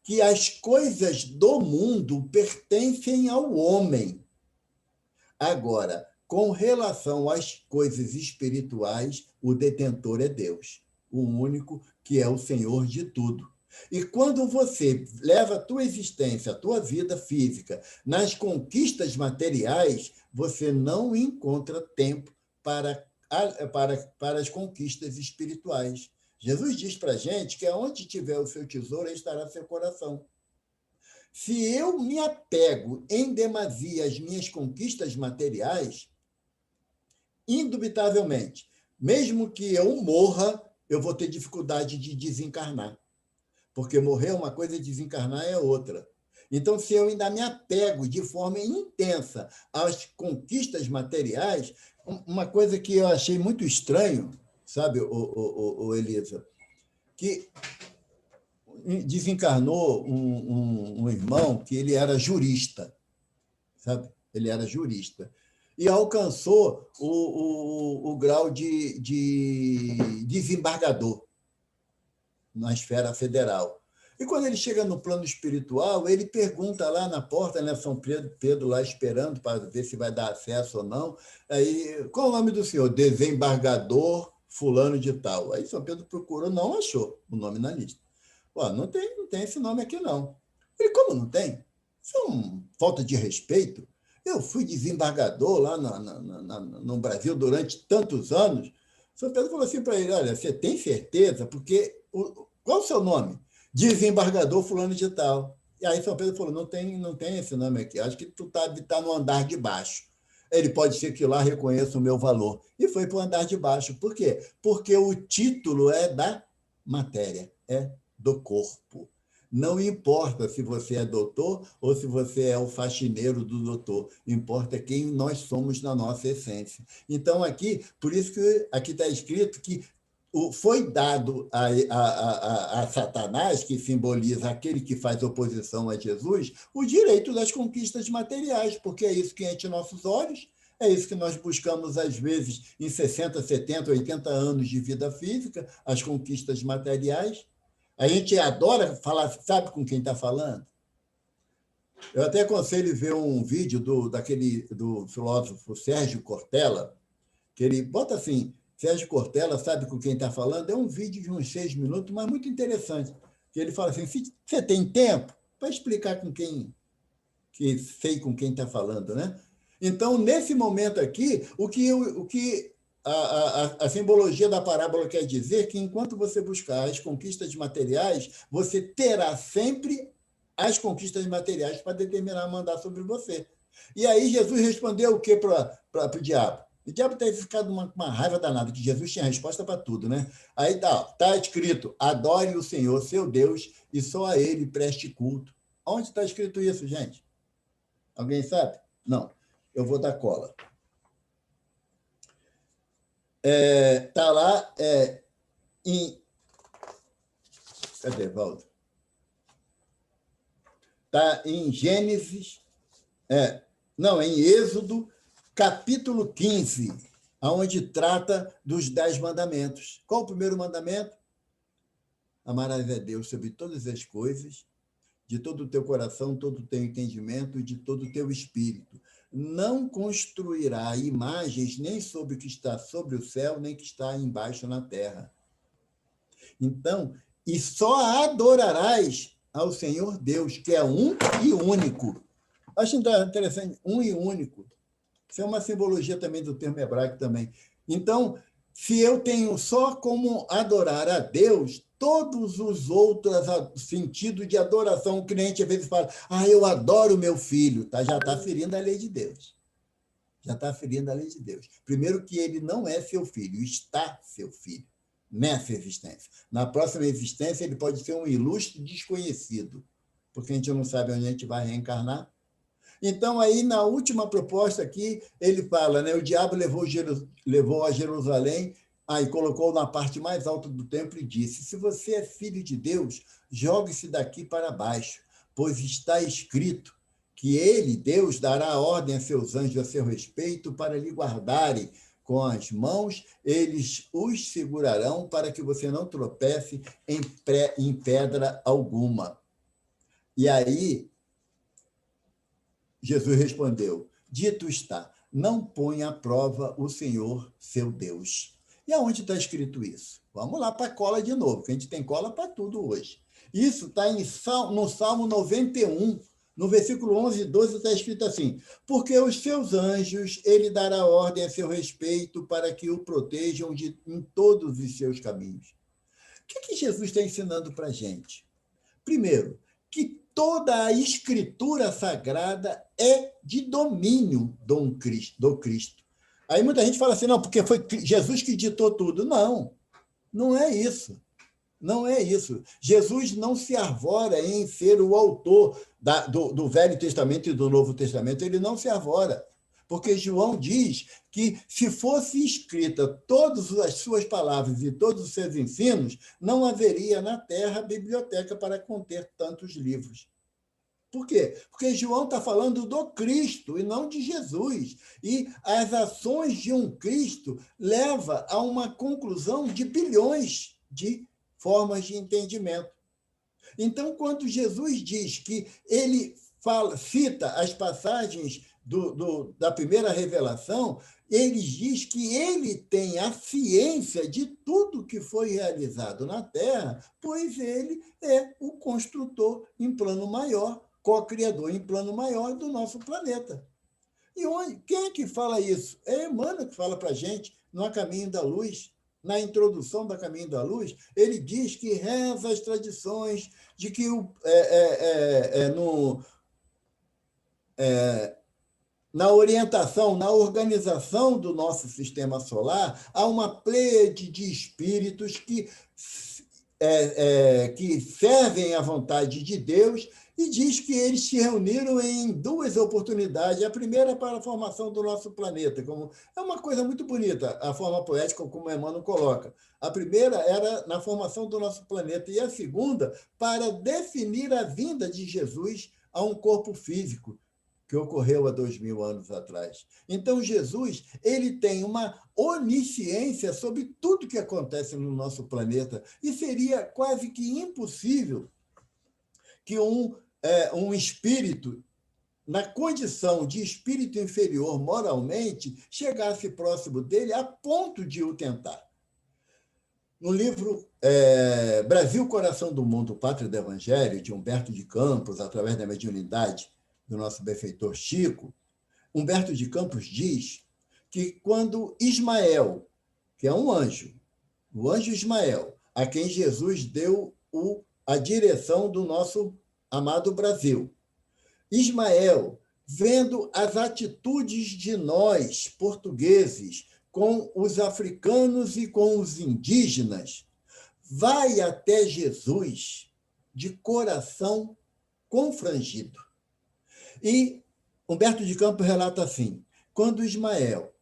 Que as coisas do mundo pertencem ao homem. Agora, com relação às coisas espirituais, o detentor é Deus, o único que é o Senhor de tudo. E quando você leva a tua existência, a tua vida física, nas conquistas materiais, você não encontra tempo para as conquistas espirituais. Jesus diz para a gente que aonde tiver o seu tesouro, aí estará seu coração. Se eu me apego em demasia às minhas conquistas materiais, indubitavelmente, mesmo que eu morra, eu vou ter dificuldade de desencarnar. Porque morrer é uma coisa e desencarnar é outra. Então, se eu ainda me apego de forma intensa às conquistas materiais, uma coisa que eu achei muito estranho, sabe, Elisa, que desencarnou um irmão que ele era jurista, sabe? Ele era jurista. E alcançou o grau de desembargador na esfera federal. E quando ele chega no plano espiritual, ele pergunta lá na porta, né, São Pedro lá esperando para ver se vai dar acesso ou não. Aí, qual é o nome do senhor? Desembargador fulano de tal. Aí São Pedro procurou, não achou o nome na lista. Pô, não tem esse nome aqui, não. Ele, como não tem? Isso é uma falta de respeito. Eu fui desembargador lá no Brasil durante tantos anos. São Pedro falou assim para ele, olha, você tem certeza? Porque qual é o seu nome? Desembargador fulano de tal. E aí São Pedro falou, não tem esse nome aqui, acho que tu tá no andar de baixo. Ele pode ser que lá reconheça o meu valor. E foi para o andar de baixo. Por quê? Porque o título é da matéria, é do corpo. Não importa se você é doutor ou se você é o faxineiro do doutor. Importa quem nós somos na nossa essência. Então, aqui, por isso que aqui está escrito que foi dado a Satanás, que simboliza aquele que faz oposição a Jesus, o direito das conquistas materiais, porque é isso que enche nossos olhos, é isso que nós buscamos, às vezes, em 60, 70, 80 anos de vida física, as conquistas materiais. A gente adora falar, sabe com quem está falando? Eu até aconselho ver um vídeo do filósofo Sérgio Cortella, que ele bota assim, Sérgio Cortella, sabe com quem está falando? É um vídeo de uns 6 minutos, mas muito interessante. Que ele fala assim, você tem tempo para explicar com quem, que sei com quem está falando, né? Então, nesse momento aqui, o que a simbologia da parábola quer dizer que, enquanto você buscar as conquistas materiais, você terá sempre as conquistas materiais para determinar, mandar sobre você. E aí Jesus respondeu o quê para o diabo? O diabo tem ficado uma raiva danada, que Jesus tinha resposta para tudo, né? Aí tá escrito, adore o Senhor, seu Deus, e só a ele preste culto. Onde está escrito isso, gente? Alguém sabe? Não. Eu vou dar cola. Está lá em... Cadê, Valdo? Está em Gênesis... Não, em Êxodo, capítulo 15, onde trata dos 10 mandamentos. Qual o primeiro mandamento? Amarás a Deus sobre todas as coisas, de todo o teu coração, todo o teu entendimento e de todo o teu espírito. Não construirá imagens nem sobre o que está sobre o céu, nem que está embaixo na terra. Então, e só adorarás ao Senhor Deus, que é um e único. Acho interessante, um e único. Isso é uma simbologia também do termo hebraico também. Então, se eu tenho só como adorar a Deus, todos os outros sentidos de adoração, o cliente às vezes fala, eu adoro meu filho, já está ferindo a lei de Deus. Já está ferindo a lei de Deus. Primeiro que ele não é seu filho, está seu filho, nessa existência. Na próxima existência, ele pode ser um ilustre desconhecido, porque a gente não sabe onde a gente vai reencarnar. Então, aí, na última proposta aqui, ele fala, né, o diabo levou a Jerusalém, aí colocou na parte mais alta do templo e disse, se você é filho de Deus, jogue-se daqui para baixo, pois está escrito que ele, Deus, dará ordem a seus anjos a seu respeito para lhe guardarem com as mãos, eles os segurarão para que você não tropece em pedra alguma. E aí, Jesus respondeu, dito está, não põe à prova o Senhor, seu Deus. E aonde está escrito isso? Vamos lá para a cola de novo, que a gente tem cola para tudo hoje. Isso está no Salmo 91, no versículo 11 e 12, está escrito assim, porque os seus anjos, ele dará ordem a seu respeito para que o protejam em todos os seus caminhos. O que Jesus está ensinando para a gente? Primeiro, que toda a escritura sagrada é de domínio do Cristo. Aí muita gente fala assim, não, porque foi Jesus que ditou tudo. Não, não é isso. Não é isso. Jesus não se arvora em ser o autor do Velho Testamento e do Novo Testamento. Ele não se arvora. porque João diz que, se fosse escrita todas as suas palavras e todos os seus ensinos, não haveria na Terra biblioteca para conter tantos livros. Por quê? Porque João está falando do Cristo e não de Jesus. E as ações de um Cristo levam a uma conclusão de bilhões de formas de entendimento. Então, quando Jesus diz que ele cita as passagens da primeira revelação, ele diz que ele tem a ciência de tudo que foi realizado na Terra, pois ele é o construtor em plano maior, co-criador em plano maior do nosso planeta. E quem é que fala isso? É Emmanuel que fala para a gente no A Caminho da Luz. Na introdução da Caminho da Luz, ele diz que reza as tradições de que na orientação, na organização do nosso sistema solar, há uma pleiade de espíritos que servem à vontade de Deus, e diz que eles se reuniram em duas oportunidades. A primeira para a formação do nosso planeta. É uma coisa muito bonita, a forma poética como Emmanuel coloca. A primeira era na formação do nosso planeta, e a segunda para definir a vinda de Jesus a um corpo físico, que ocorreu há 2000 anos atrás. Então, Jesus ele tem uma onisciência sobre tudo que acontece no nosso planeta, e seria quase que impossível que um espírito, na condição de espírito inferior moralmente, chegasse próximo dele a ponto de o tentar. No livro Brasil, Coração do Mundo, Pátria do Evangelho, de Humberto de Campos, através da mediunidade do nosso benfeitor Chico, Humberto de Campos diz que quando Ismael, que é um anjo, o anjo Ismael, a quem Jesus deu a direção do nosso amado Brasil, Ismael, vendo as atitudes de nós, portugueses, com os africanos e com os indígenas, vai até Jesus de coração confrangido. E Humberto de Campos relata assim: quando Ismael,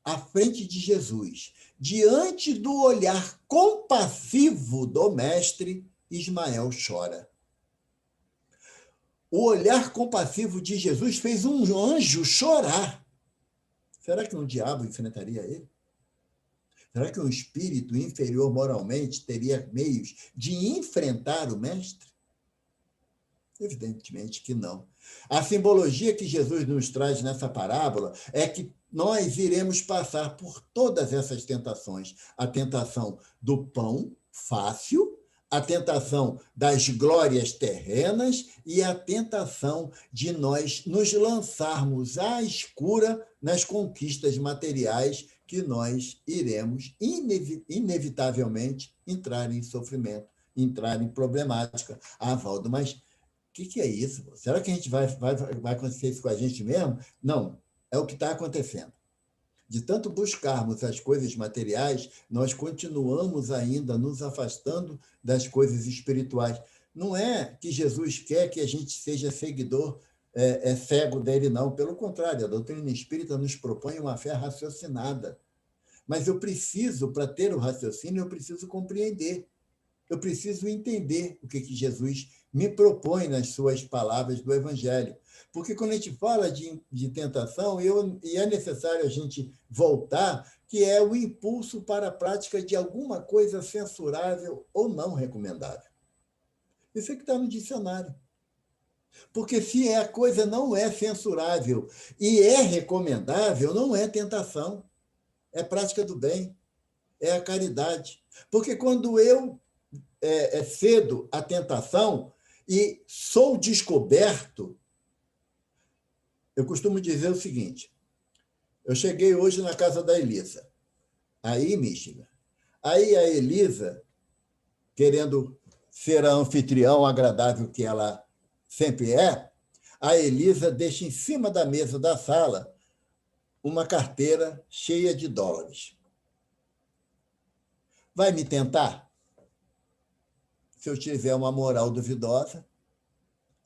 à frente de Jesus, diante do olhar compassivo do mestre, Ismael chora. O olhar compassivo de Jesus fez um anjo chorar. Será que um diabo enfrentaria ele? Será que um espírito inferior moralmente teria meios de enfrentar o mestre? Evidentemente que não. A simbologia que Jesus nos traz nessa parábola é que nós iremos passar por todas essas tentações. A tentação do pão fácil, a tentação das glórias terrenas e a tentação de nós nos lançarmos à escura nas conquistas materiais, que nós iremos inevitavelmente entrar em sofrimento, entrar em problemática. Ah, Valdo, mas o que é isso? Será que a gente vai acontecer isso com a gente mesmo? Não, é o que está acontecendo. De tanto buscarmos as coisas materiais, nós continuamos ainda nos afastando das coisas espirituais. Não é que Jesus quer que a gente seja seguidor cego dele, não. Pelo contrário, a doutrina espírita nos propõe uma fé raciocinada. Mas eu preciso, para ter o raciocínio, eu preciso compreender. Eu preciso entender o que Jesus me propõe nas suas palavras do Evangelho. Porque quando a gente fala de tentação, e é necessário a gente voltar, que é o impulso para a prática de alguma coisa censurável ou não recomendável. Isso é que está no dicionário. Porque se a coisa não é censurável e é recomendável, não é tentação, é prática do bem, é a caridade. Porque quando eu cedo à tentação e sou descoberto, eu costumo dizer o seguinte: eu cheguei hoje na casa da Elisa, aí em Michigan. Aí a Elisa, querendo ser a anfitriã agradável que ela sempre é, a Elisa deixa em cima da mesa da sala uma carteira cheia de dólares. Vai me tentar? Se eu tiver uma moral duvidosa,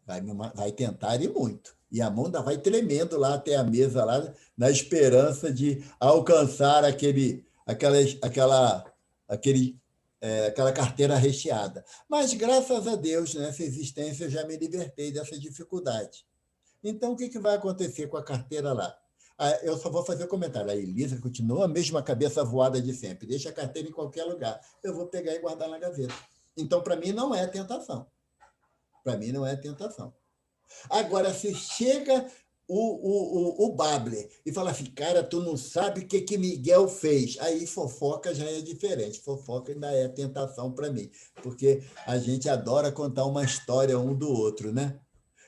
vai tentar e muito. E a mão ainda vai tremendo lá até a mesa, lá, na esperança de alcançar aquela carteira recheada. Mas, graças a Deus, nessa existência, eu já me libertei dessa dificuldade. Então, o que vai acontecer com a carteira lá? Eu só vou fazer um comentário. A Elisa continua a mesma cabeça voada de sempre. Deixa a carteira em qualquer lugar. Eu vou pegar e guardar na gaveta. Então, para mim, não é tentação. Para mim, não é tentação. Agora, se chega o Babler e fala assim, cara, tu não sabe o que Miguel fez. Aí fofoca já é diferente. Fofoca ainda é tentação para mim, porque a gente adora contar uma história um do outro, né?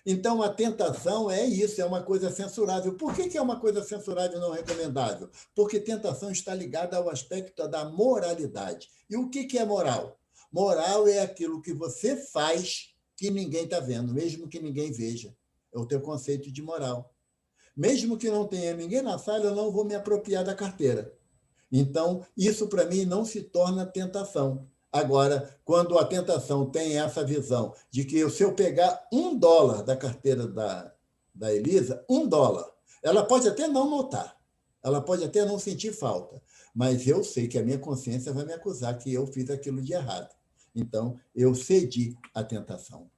Então, a tentação é isso, é uma coisa censurável. Por que é uma coisa censurável e não recomendável? Porque tentação está ligada ao aspecto da moralidade. E o que é moral? Moral é aquilo que você faz que ninguém está vendo, mesmo que ninguém veja. É o teu conceito de moral. Mesmo que não tenha ninguém na sala, eu não vou me apropriar da carteira. Então, isso para mim não se torna tentação. Agora, quando a tentação tem essa visão de que se eu pegar $1 da carteira da Elisa, $1, ela pode até não notar, ela pode até não sentir falta, mas eu sei que a minha consciência vai me acusar que eu fiz aquilo de errado. Então, eu cedi à tentação.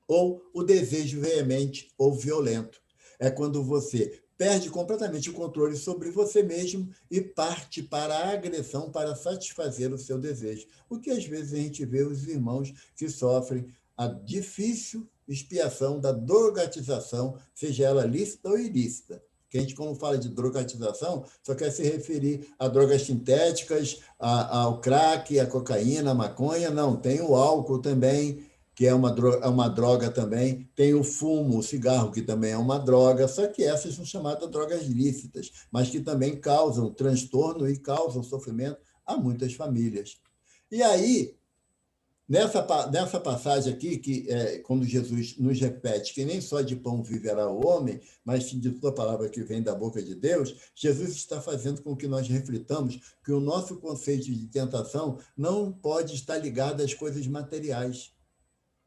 Ou o desejo veemente ou violento. É quando você perde completamente o controle sobre você mesmo e parte para a agressão para satisfazer o seu desejo. O que às vezes a gente vê os irmãos que sofrem a difícil expiação da drogatização, seja ela lícita ou ilícita. Que a gente, quando fala de drogatização, só quer se referir a drogas sintéticas, ao crack, à cocaína, à maconha. Não, tem o álcool também, que é uma droga também, tem o fumo, o cigarro, que também é uma droga, só que essas são chamadas drogas lícitas, mas que também causam transtorno e causam sofrimento a muitas famílias. E aí, nessa passagem aqui, que quando Jesus nos repete que nem só de pão viverá o homem, mas de toda palavra que vem da boca de Deus, Jesus está fazendo com que nós reflitamos que o nosso conceito de tentação não pode estar ligado às coisas materiais.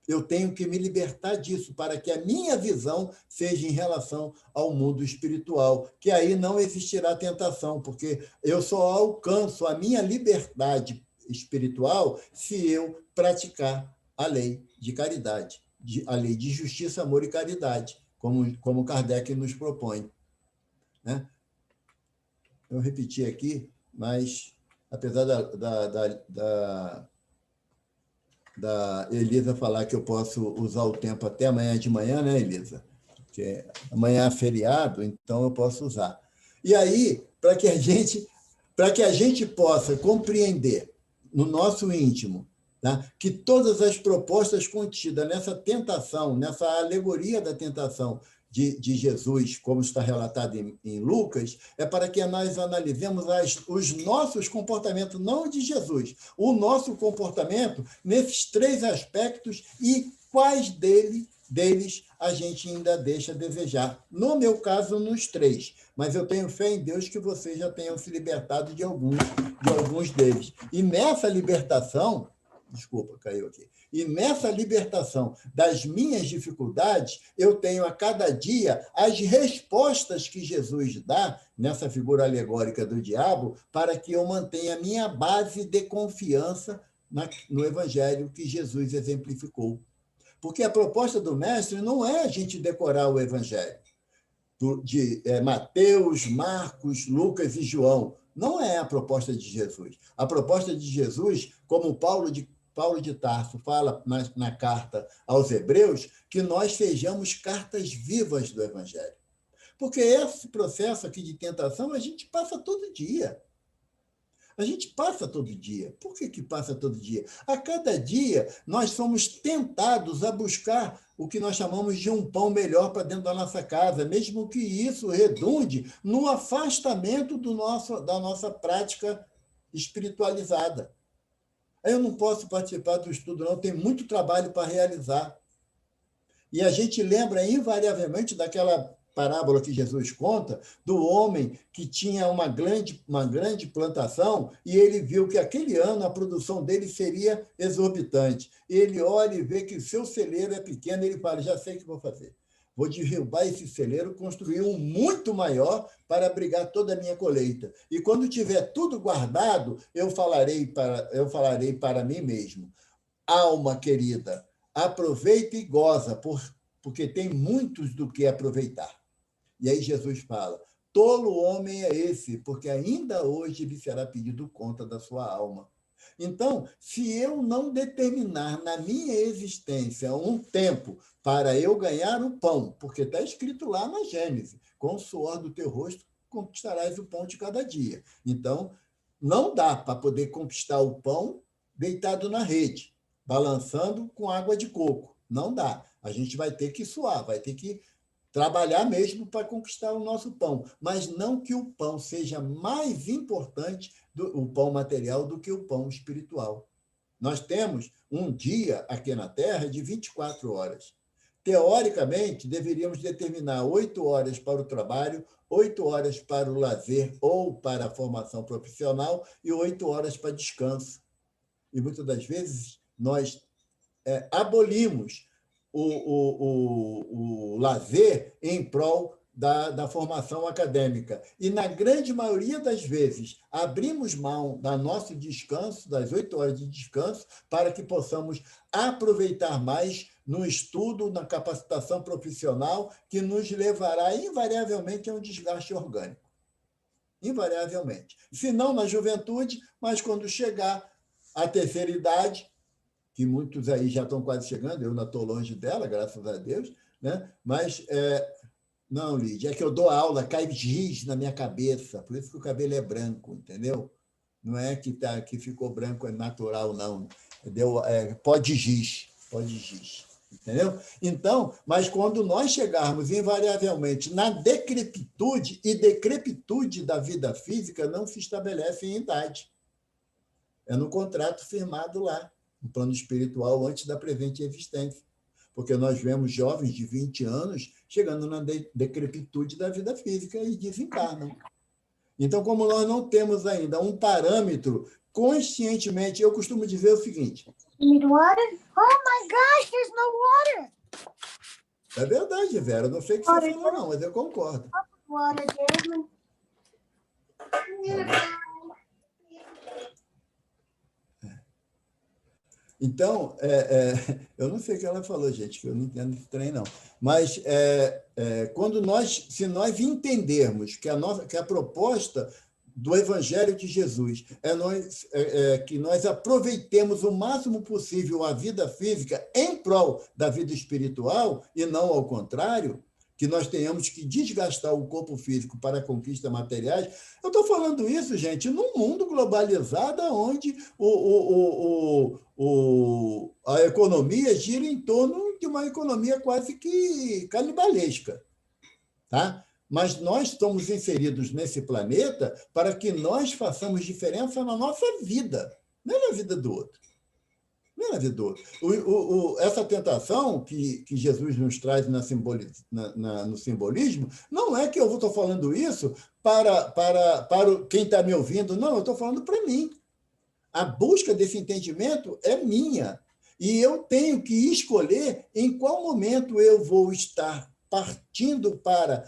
Eu tenho que me libertar disso para que a minha visão seja em relação ao mundo espiritual, que aí não existirá tentação, porque eu só alcanço a minha liberdade espiritual se eu praticar a lei de caridade, a lei de justiça, amor e caridade, como Kardec nos propõe. Né? Eu repeti aqui, mas apesar da Elisa falar que eu posso usar o tempo até amanhã de manhã, né, Elisa? Porque amanhã é feriado, então eu posso usar. E aí, para que a gente possa compreender no nosso íntimo, tá, que todas as propostas contidas nessa tentação, nessa alegoria da tentação de Jesus, como está relatado em Lucas, é para que nós analisemos os nossos comportamentos, não de Jesus, o nosso comportamento nesses 3 aspectos e quais deles a gente ainda deixa a desejar. No meu caso, nos 3, mas eu tenho fé em Deus que vocês já tenham se libertado de alguns deles. E nessa libertação, desculpa, caiu aqui. E nessa libertação das minhas dificuldades, eu tenho a cada dia as respostas que Jesus dá, nessa figura alegórica do diabo, para que eu mantenha a minha base de confiança no Evangelho que Jesus exemplificou. Porque a proposta do Mestre não é a gente decorar o Evangelho de Mateus, Marcos, Lucas e João. Não é a proposta de Jesus. A proposta de Jesus, como Paulo de Tarso fala na carta aos Hebreus, que nós sejamos cartas vivas do Evangelho. Porque esse processo aqui de tentação a gente passa todo dia. A gente passa todo dia. Por que passa todo dia? A cada dia nós somos tentados a buscar o que nós chamamos de um pão melhor para dentro da nossa casa, mesmo que isso redunde no afastamento da nossa prática espiritualizada. Eu não posso participar do estudo, não, tem muito trabalho para realizar. E a gente lembra invariavelmente daquela parábola que Jesus conta, do homem que tinha uma grande plantação e ele viu que aquele ano a produção dele seria exorbitante. Ele olha e vê que o seu celeiro é pequeno e ele fala, já sei o que vou fazer. Vou derrubar esse celeiro, construir um muito maior para abrigar toda a minha colheita. E quando tiver tudo guardado, eu falarei para mim mesmo: alma querida, aproveita e goza, porque tem muitos do que aproveitar. E aí Jesus fala: tolo homem é esse, porque ainda hoje lhe será pedido conta da sua alma. Então, se eu não determinar na minha existência um tempo para eu ganhar o pão, porque está escrito lá na Gênesis, com o suor do teu rosto conquistarás o pão de cada dia. Então, não dá para poder conquistar o pão deitado na rede, balançando com água de coco. Não dá. A gente vai ter que suar, vai ter que trabalhar mesmo para conquistar o nosso pão, mas não que o pão seja mais importante, o pão material, do que o pão espiritual. Nós temos um dia aqui na Terra de 24 horas. Teoricamente, deveríamos determinar 8 horas para o trabalho, 8 horas para o lazer ou para a formação profissional e 8 horas para descanso. E muitas das vezes nós abolimos o lazer em prol da formação acadêmica. E, na grande maioria das vezes, abrimos mão do nosso descanso, das 8 horas de descanso, para que possamos aproveitar mais no estudo, na capacitação profissional, que nos levará invariavelmente a um desgaste orgânico. Invariavelmente. Se não na juventude, mas quando chegar à terceira idade, que muitos aí já estão quase chegando, eu não estou longe dela, graças a Deus, né? Mas, não, Lídia, é que eu dou aula, cai giz na minha cabeça, por isso que o cabelo é branco, entendeu? Não é que ficou branco, é natural, não. Pó de giz, entendeu? Então, mas quando nós chegarmos invariavelmente na decrepitude, e decrepitude da vida física não se estabelece em idade. É no contrato firmado lá, no plano espiritual, antes da presente existência. Porque nós vemos jovens de 20 anos chegando na decrepitude da vida física e desencarnam. Então, como nós não temos ainda um parâmetro, conscientemente, eu costumo dizer o seguinte... You need water? Oh, my gosh, there's no water! É verdade, Vera, não sei o que você falou, não, mas eu concordo. Water, Jasmine. Então, eu não sei o que ela falou, gente, que eu não entendo esse trem, não. Mas se nós entendermos que a proposta do Evangelho de Jesus que nós aproveitemos o máximo possível a vida física em prol da vida espiritual, e não ao contrário, que nós tenhamos que desgastar o corpo físico para a conquista materiais. Eu estou falando isso, gente, num mundo globalizado onde a economia gira em torno de uma economia quase que canibalesca. Tá? Mas nós estamos inseridos nesse planeta para que nós façamos diferença na nossa vida, não é na vida do outro. Não é na vida do outro. Essa tentação que Jesus nos traz no simbolismo, não é que eu estou falando isso para quem está me ouvindo, não, eu estou falando para mim. A busca desse entendimento é minha. E eu tenho que escolher em qual momento eu vou estar partindo para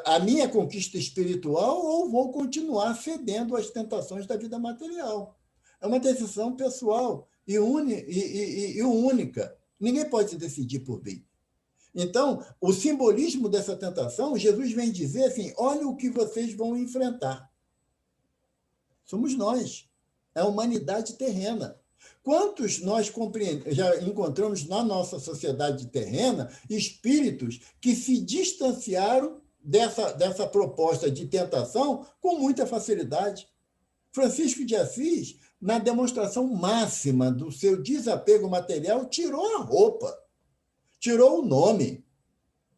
a minha conquista espiritual ou vou continuar cedendo às tentações da vida material. É uma decisão pessoal e única. Ninguém pode decidir por mim. Então, o simbolismo dessa tentação, Jesus vem dizer assim, olha o que vocês vão enfrentar. Somos nós, é a humanidade terrena. Quantos nós já encontramos na nossa sociedade terrena espíritos que se distanciaram dessa proposta de tentação com muita facilidade? Francisco de Assis, na demonstração máxima do seu desapego material, tirou a roupa, tirou o nome.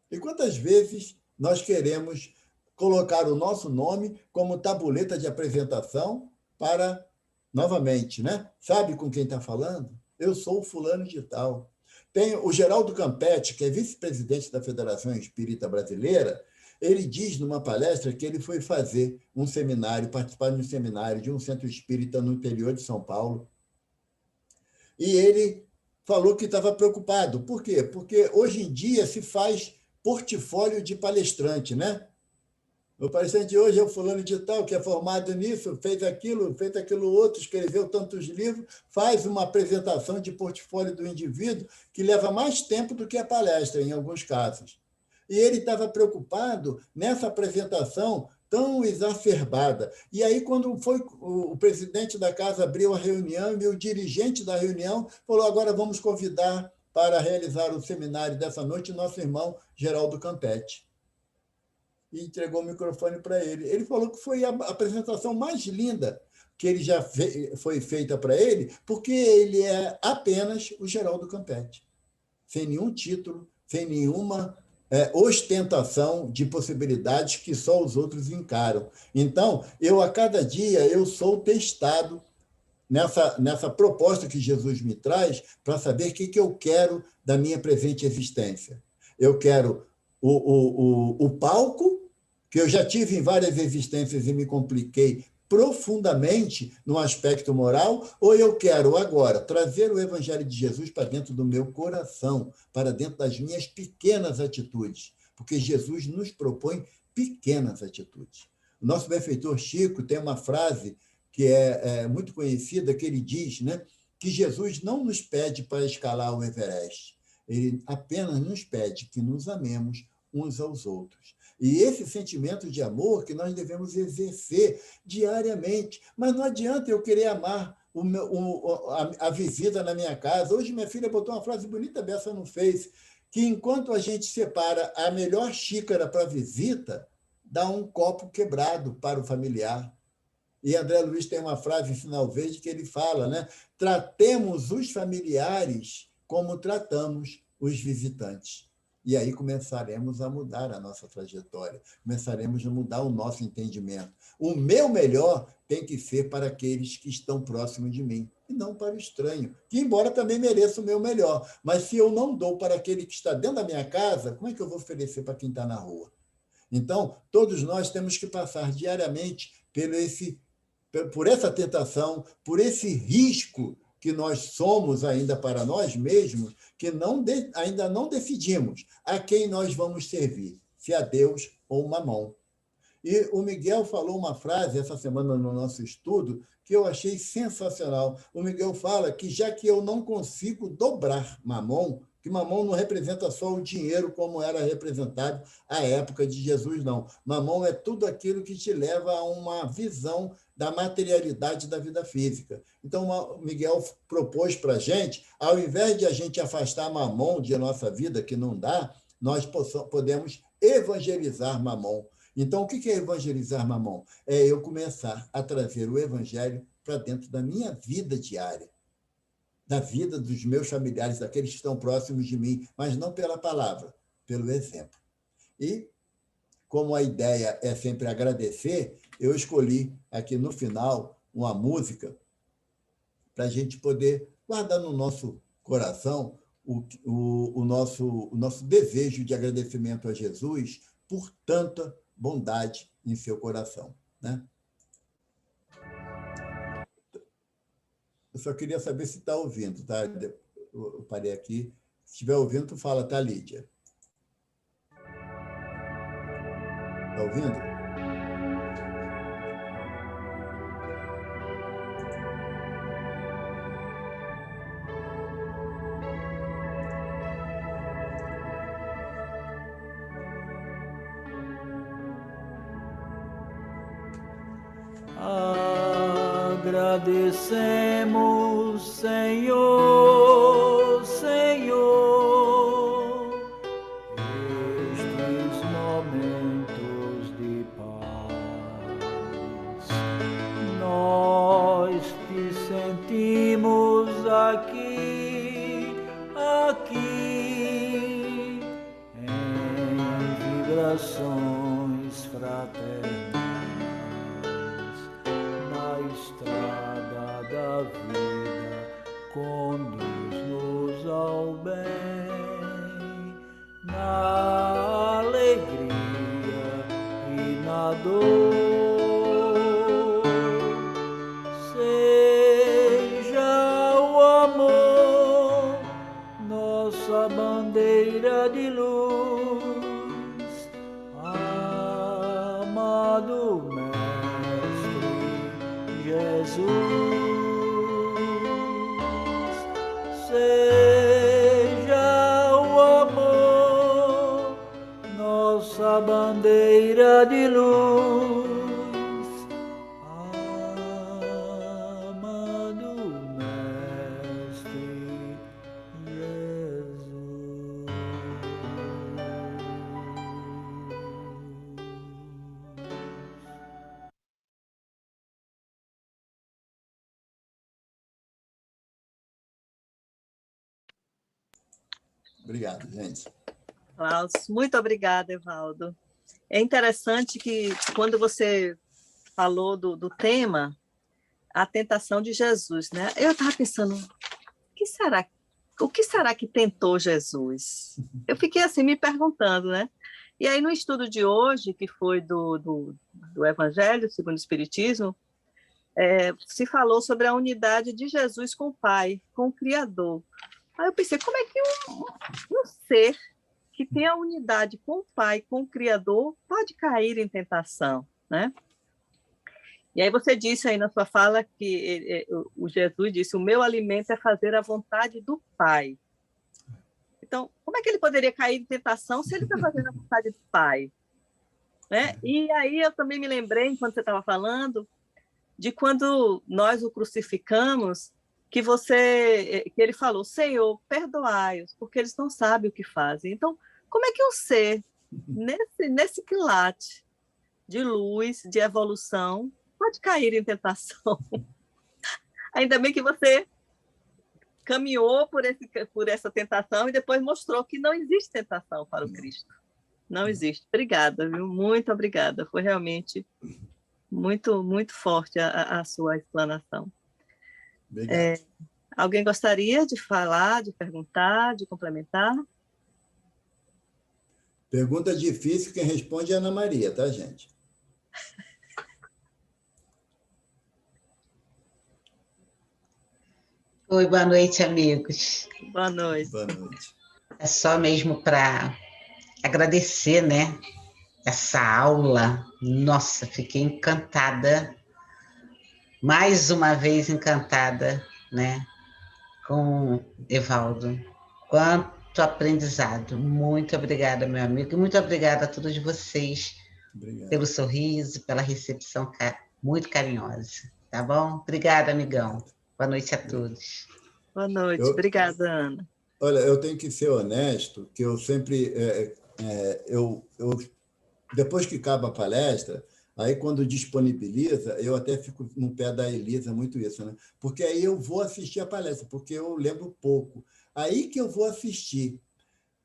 E quantas vezes nós queremos colocar o nosso nome como tabuleta de apresentação para, novamente, né? Sabe com quem está falando? Eu sou o fulano de tal. Tem o Geraldo Campetti, que é vice-presidente da Federação Espírita Brasileira, ele diz numa palestra que ele foi fazer um seminário, participar de um seminário de um centro espírita no interior de São Paulo, e ele falou que estava preocupado. Por quê? Porque hoje em dia se faz portfólio de palestrante, né? O palestrante de hoje é o fulano de tal, que é formado nisso, fez aquilo outro, escreveu tantos livros, faz uma apresentação de portfólio do indivíduo que leva mais tempo do que a palestra, em alguns casos. E ele estava preocupado nessa apresentação tão exacerbada. E aí, quando foi o presidente da casa abriu a reunião e o dirigente da reunião falou: agora vamos convidar para realizar o seminário dessa noite nosso irmão Geraldo Campetti. E entregou o microfone para ele. Ele falou que foi a apresentação mais linda que ele já foi feita para ele, porque ele é apenas o Geraldo Campetti, sem nenhum título, sem nenhuma ostentação de possibilidades que só os outros encaram. Então, a cada dia, eu sou testado nessa proposta que Jesus me traz para saber o que eu quero da minha presente existência. Eu quero o palco, que eu já tive em várias existências e me compliquei profundamente no aspecto moral, ou eu quero agora trazer o Evangelho de Jesus para dentro do meu coração, para dentro das minhas pequenas atitudes, porque Jesus nos propõe pequenas atitudes. O nosso benfeitor Chico tem uma frase que é muito conhecida, que ele diz, né, que Jesus não nos pede para escalar o Everest, ele apenas nos pede que nos amemos uns aos outros. E esse sentimento de amor que nós devemos exercer diariamente. Mas não adianta eu querer amar a visita na minha casa. Hoje minha filha botou uma frase bonita dessa no Face, que enquanto a gente separa a melhor xícara para a visita, dá um copo quebrado para o familiar. E André Luiz tem uma frase em Sinal Verde que ele fala, né? Tratemos os familiares como tratamos os visitantes. E aí começaremos a mudar a nossa trajetória, começaremos a mudar o nosso entendimento. O meu melhor tem que ser para aqueles que estão próximos de mim, e não para o estranho, que embora também mereça o meu melhor, mas se eu não dou para aquele que está dentro da minha casa, como é que eu vou oferecer para quem está na rua? Então, todos nós temos que passar diariamente por essa tentação, por esse risco que nós somos ainda para nós mesmos, que ainda não decidimos a quem nós vamos servir, se a Deus ou Mamon. E o Miguel falou uma frase essa semana no nosso estudo que eu achei sensacional. O Miguel fala que já que eu não consigo dobrar Mamon, que Mamon não representa só o dinheiro como era representado à época de Jesus, não. Mamon é tudo aquilo que te leva a uma visão da materialidade da vida física. Então, o Miguel propôs para a gente, ao invés de a gente afastar Mamon de nossa vida, que não dá, nós podemos evangelizar Mamon. Então, o que é evangelizar Mamon? É eu começar a trazer o evangelho para dentro da minha vida diária, da vida dos meus familiares, daqueles que estão próximos de mim, mas não pela palavra, pelo exemplo. E, como a ideia é sempre agradecer, eu escolhi aqui no final uma música para a gente poder guardar no nosso coração o nosso desejo de agradecimento a Jesus por tanta bondade em seu coração, né? Eu só queria saber se está ouvindo, tá? Eu parei aqui. Se estiver ouvindo, tu fala, tá, Lídia? Está ouvindo? Agradecemos, Senhor, Senhor, estes momentos de paz. Nós te sentimos aqui, em vibrações fraternas. Estrada da vida, conduz-nos ao bem, na alegria e na dor. Seja o amor seja o amor nossa bandeira de luz, amado Mestre Jesus. Obrigado, gente. Klaus, muito obrigada, Evaldo. É interessante que, quando você falou do tema, a tentação de Jesus, né? Eu estava pensando, o que será que tentou Jesus? Eu fiquei assim me perguntando, né? E aí, no estudo de hoje, que foi do Evangelho segundo o Espiritismo, se falou sobre a unidade de Jesus com o Pai, com o Criador. Aí eu pensei, como é que um ser que tem a unidade com o Pai, com o Criador, pode cair em tentação, né? E aí você disse aí na sua fala que o Jesus disse, o meu alimento é fazer a vontade do Pai. Então, como é que ele poderia cair em tentação se ele está fazendo a vontade do Pai? Né? E aí eu também me lembrei, enquanto você estava falando, de quando nós o crucificamos, que ele falou, Senhor, perdoai-os, porque eles não sabem o que fazem. Então, como é que um ser, nesse quilate de luz, de evolução, pode cair em tentação? Ainda bem que você caminhou por essa tentação e depois mostrou que não existe tentação para o Cristo. Não existe. Obrigada, viu? Muito obrigada. Foi realmente muito, muito forte a sua explanação. Obrigado. Alguém gostaria de falar, de perguntar, de complementar? Pergunta difícil, quem responde é a Ana Maria, tá, gente? Oi, boa noite, amigos. Boa noite. Boa noite. É só mesmo para agradecer, né, essa aula. Nossa, fiquei encantada, mais uma vez encantada, né, com Evaldo. Quanto aprendizado. Muito obrigada, meu amigo, e muito obrigada a todos vocês. Obrigado. Pelo sorriso, pela recepção muito carinhosa, tá bom? Obrigada, amigão. Boa noite a todos. Boa noite. Obrigada, Ana. Olha, eu tenho que ser honesto, que eu sempre... depois que acaba a palestra, aí quando disponibiliza, eu até fico no pé da Elisa, muito isso, né? Porque aí eu vou assistir a palestra, porque eu lembro pouco. Aí que eu vou assistir.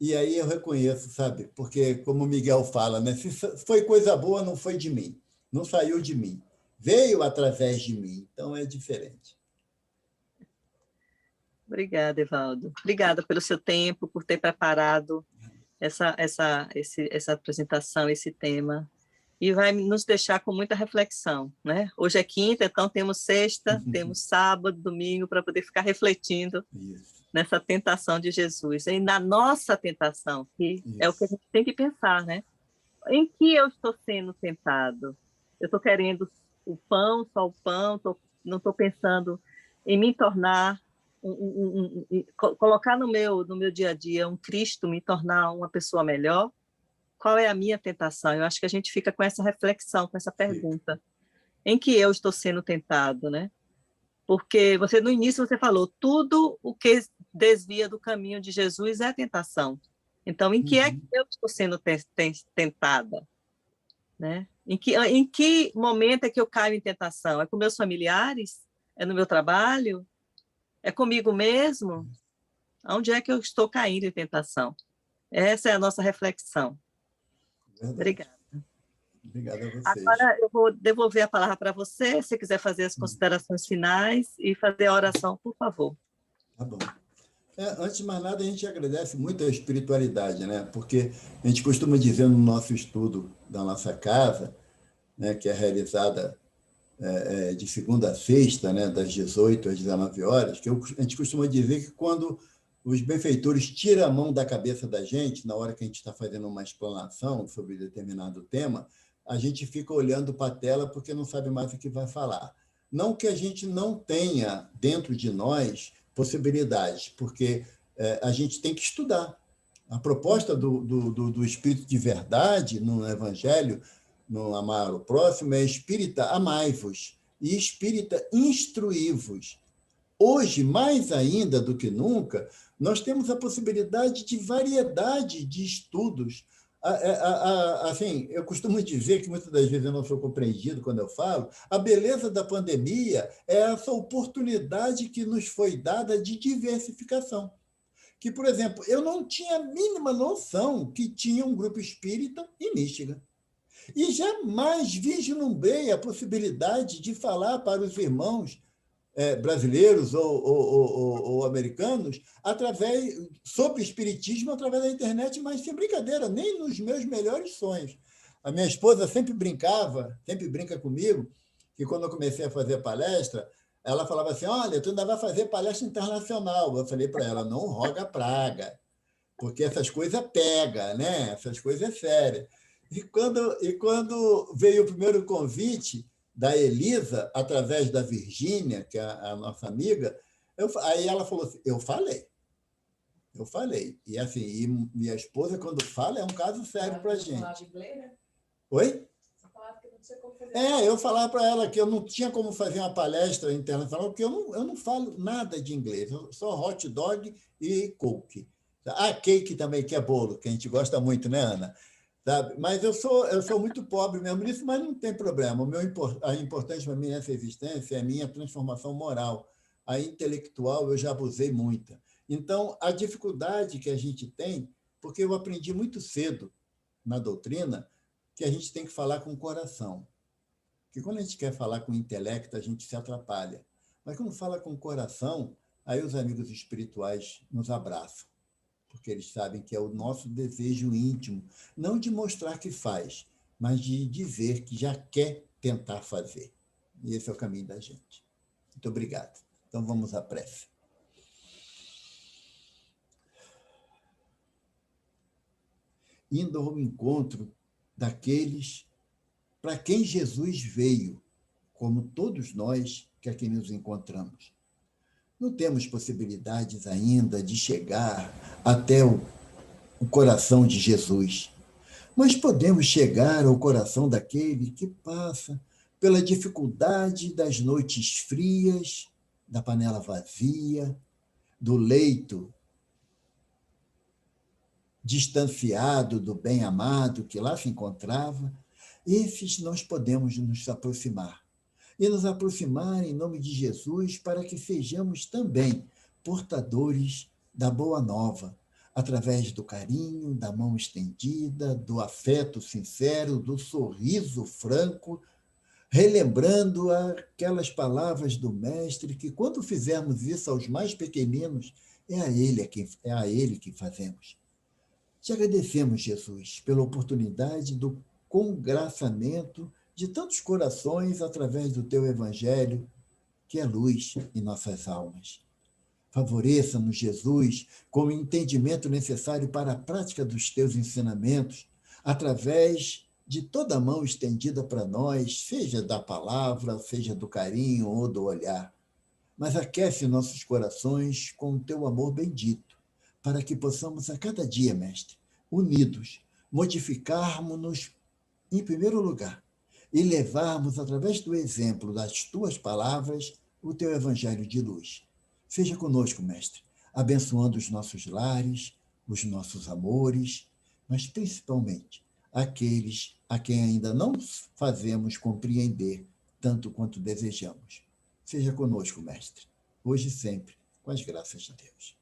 E aí eu reconheço, sabe? Porque, como o Miguel fala, né? Se foi coisa boa, não foi de mim. Não saiu de mim. Veio através de mim. Então, é diferente. Obrigada, Evaldo. Obrigada pelo seu tempo, por ter preparado essa apresentação, esse tema. E vai nos deixar com muita reflexão, né? Hoje é quinta, então temos sexta, temos sábado, domingo, para poder ficar refletindo nessa tentação de Jesus. E na nossa tentação, que é o que a gente tem que pensar, né? Em que eu estou sendo tentado? Eu estou querendo o pão, só o pão, não estou pensando em me tornar, colocar no meu dia a dia um Cristo, me tornar uma pessoa melhor. Qual é a minha tentação? Eu acho que a gente fica com essa reflexão, com essa pergunta. Em que eu estou sendo tentado, né? Porque no início você falou, tudo o que desvia do caminho de Jesus é tentação. Então, em que é que eu estou sendo tentada? Né? Em que momento é que eu caio em tentação? É com meus familiares? É no meu trabalho? É comigo mesmo? Onde é que eu estou caindo em tentação? Essa é a nossa reflexão. Verdade. Obrigada. Obrigada a vocês. Agora eu vou devolver a palavra para você, se quiser fazer as considerações finais e fazer a oração, por favor. Tá bom. Antes de mais nada, a gente agradece muito a espiritualidade, né? Porque a gente costuma dizer no nosso estudo da nossa casa, né, que é realizada de segunda a sexta, né, das 18 às 19 horas, que a gente costuma dizer que quando os benfeitores tiram a mão da cabeça da gente, na hora que a gente está fazendo uma explanação sobre determinado tema, a gente fica olhando para a tela porque não sabe mais o que vai falar. Não que a gente não tenha dentro de nós possibilidades, porque a gente tem que estudar. A proposta do Espírito de verdade no Evangelho, no amar o próximo, é espírita, amai-vos, e espírita, instruí-vos. Hoje, mais ainda do que nunca, nós temos a possibilidade de variedade de estudos. Assim, eu costumo dizer que muitas das vezes eu não sou compreendido quando eu falo, a beleza da pandemia é essa oportunidade que nos foi dada de diversificação. Que, por exemplo, eu não tinha a mínima noção que tinha um grupo espírita em Michigan. E jamais vislumbrei a possibilidade de falar para os irmãos brasileiros ou americanos sobre espiritismo através da internet, mas sem brincadeira, nem nos meus melhores sonhos. A minha esposa sempre brinca comigo, que quando eu comecei a fazer palestra, ela falava assim, olha, tu ainda vai fazer palestra internacional. Eu falei para ela, não roga praga, porque essas coisas pegam, né? Essas coisas é sério. E quando veio o primeiro convite da Elisa, através da Virgínia, que é a nossa amiga, aí ela falou assim, eu falei. E assim, e minha esposa, quando fala, é um caso sério para a gente. Oi? Eu falava para ela que eu não tinha como fazer uma palestra internacional, porque eu não falo nada de inglês, eu sou hot dog e cookie. Cake também, que é bolo, que a gente gosta muito, né, Ana? Sabe? Mas eu sou muito pobre mesmo nisso, mas não tem problema. A importante para mim nessa existência é a minha transformação moral. A intelectual eu já abusei muita. Então, a dificuldade que a gente tem, porque eu aprendi muito cedo na doutrina, que a gente tem que falar com o coração. Porque quando a gente quer falar com o intelecto, a gente se atrapalha. Mas quando fala com o coração, aí os amigos espirituais nos abraçam, porque eles sabem que é o nosso desejo íntimo, não de mostrar que faz, mas de dizer que já quer tentar fazer. E esse é o caminho da gente. Muito obrigado. Então, vamos à prece. Indo ao encontro daqueles para quem Jesus veio, como todos nós que aqui nos encontramos. Não temos possibilidades ainda de chegar até o coração de Jesus, mas podemos chegar ao coração daquele que passa pela dificuldade das noites frias, da panela vazia, do leito distanciado do bem-amado que lá se encontrava. Esses nós podemos nos aproximar. E nos aproximar em nome de Jesus para que sejamos também portadores da boa nova, através do carinho, da mão estendida, do afeto sincero, do sorriso franco, relembrando aquelas palavras do Mestre que, quando fizermos isso aos mais pequeninos, é a ele que fazemos. Te agradecemos, Jesus, pela oportunidade do congraçamento de tantos corações através do teu Evangelho, que é luz em nossas almas. Favoreça-nos, Jesus, com o entendimento necessário para a prática dos teus ensinamentos, através de toda a mão estendida para nós, seja da palavra, seja do carinho ou do olhar. Mas aquece nossos corações com o teu amor bendito, para que possamos a cada dia, Mestre, unidos, modificarmos-nos em primeiro lugar e levarmos, através do exemplo das tuas palavras, o teu evangelho de luz. Seja conosco, Mestre, abençoando os nossos lares, os nossos amores, mas principalmente aqueles a quem ainda não fazemos compreender tanto quanto desejamos. Seja conosco, Mestre, hoje e sempre, com as graças de Deus.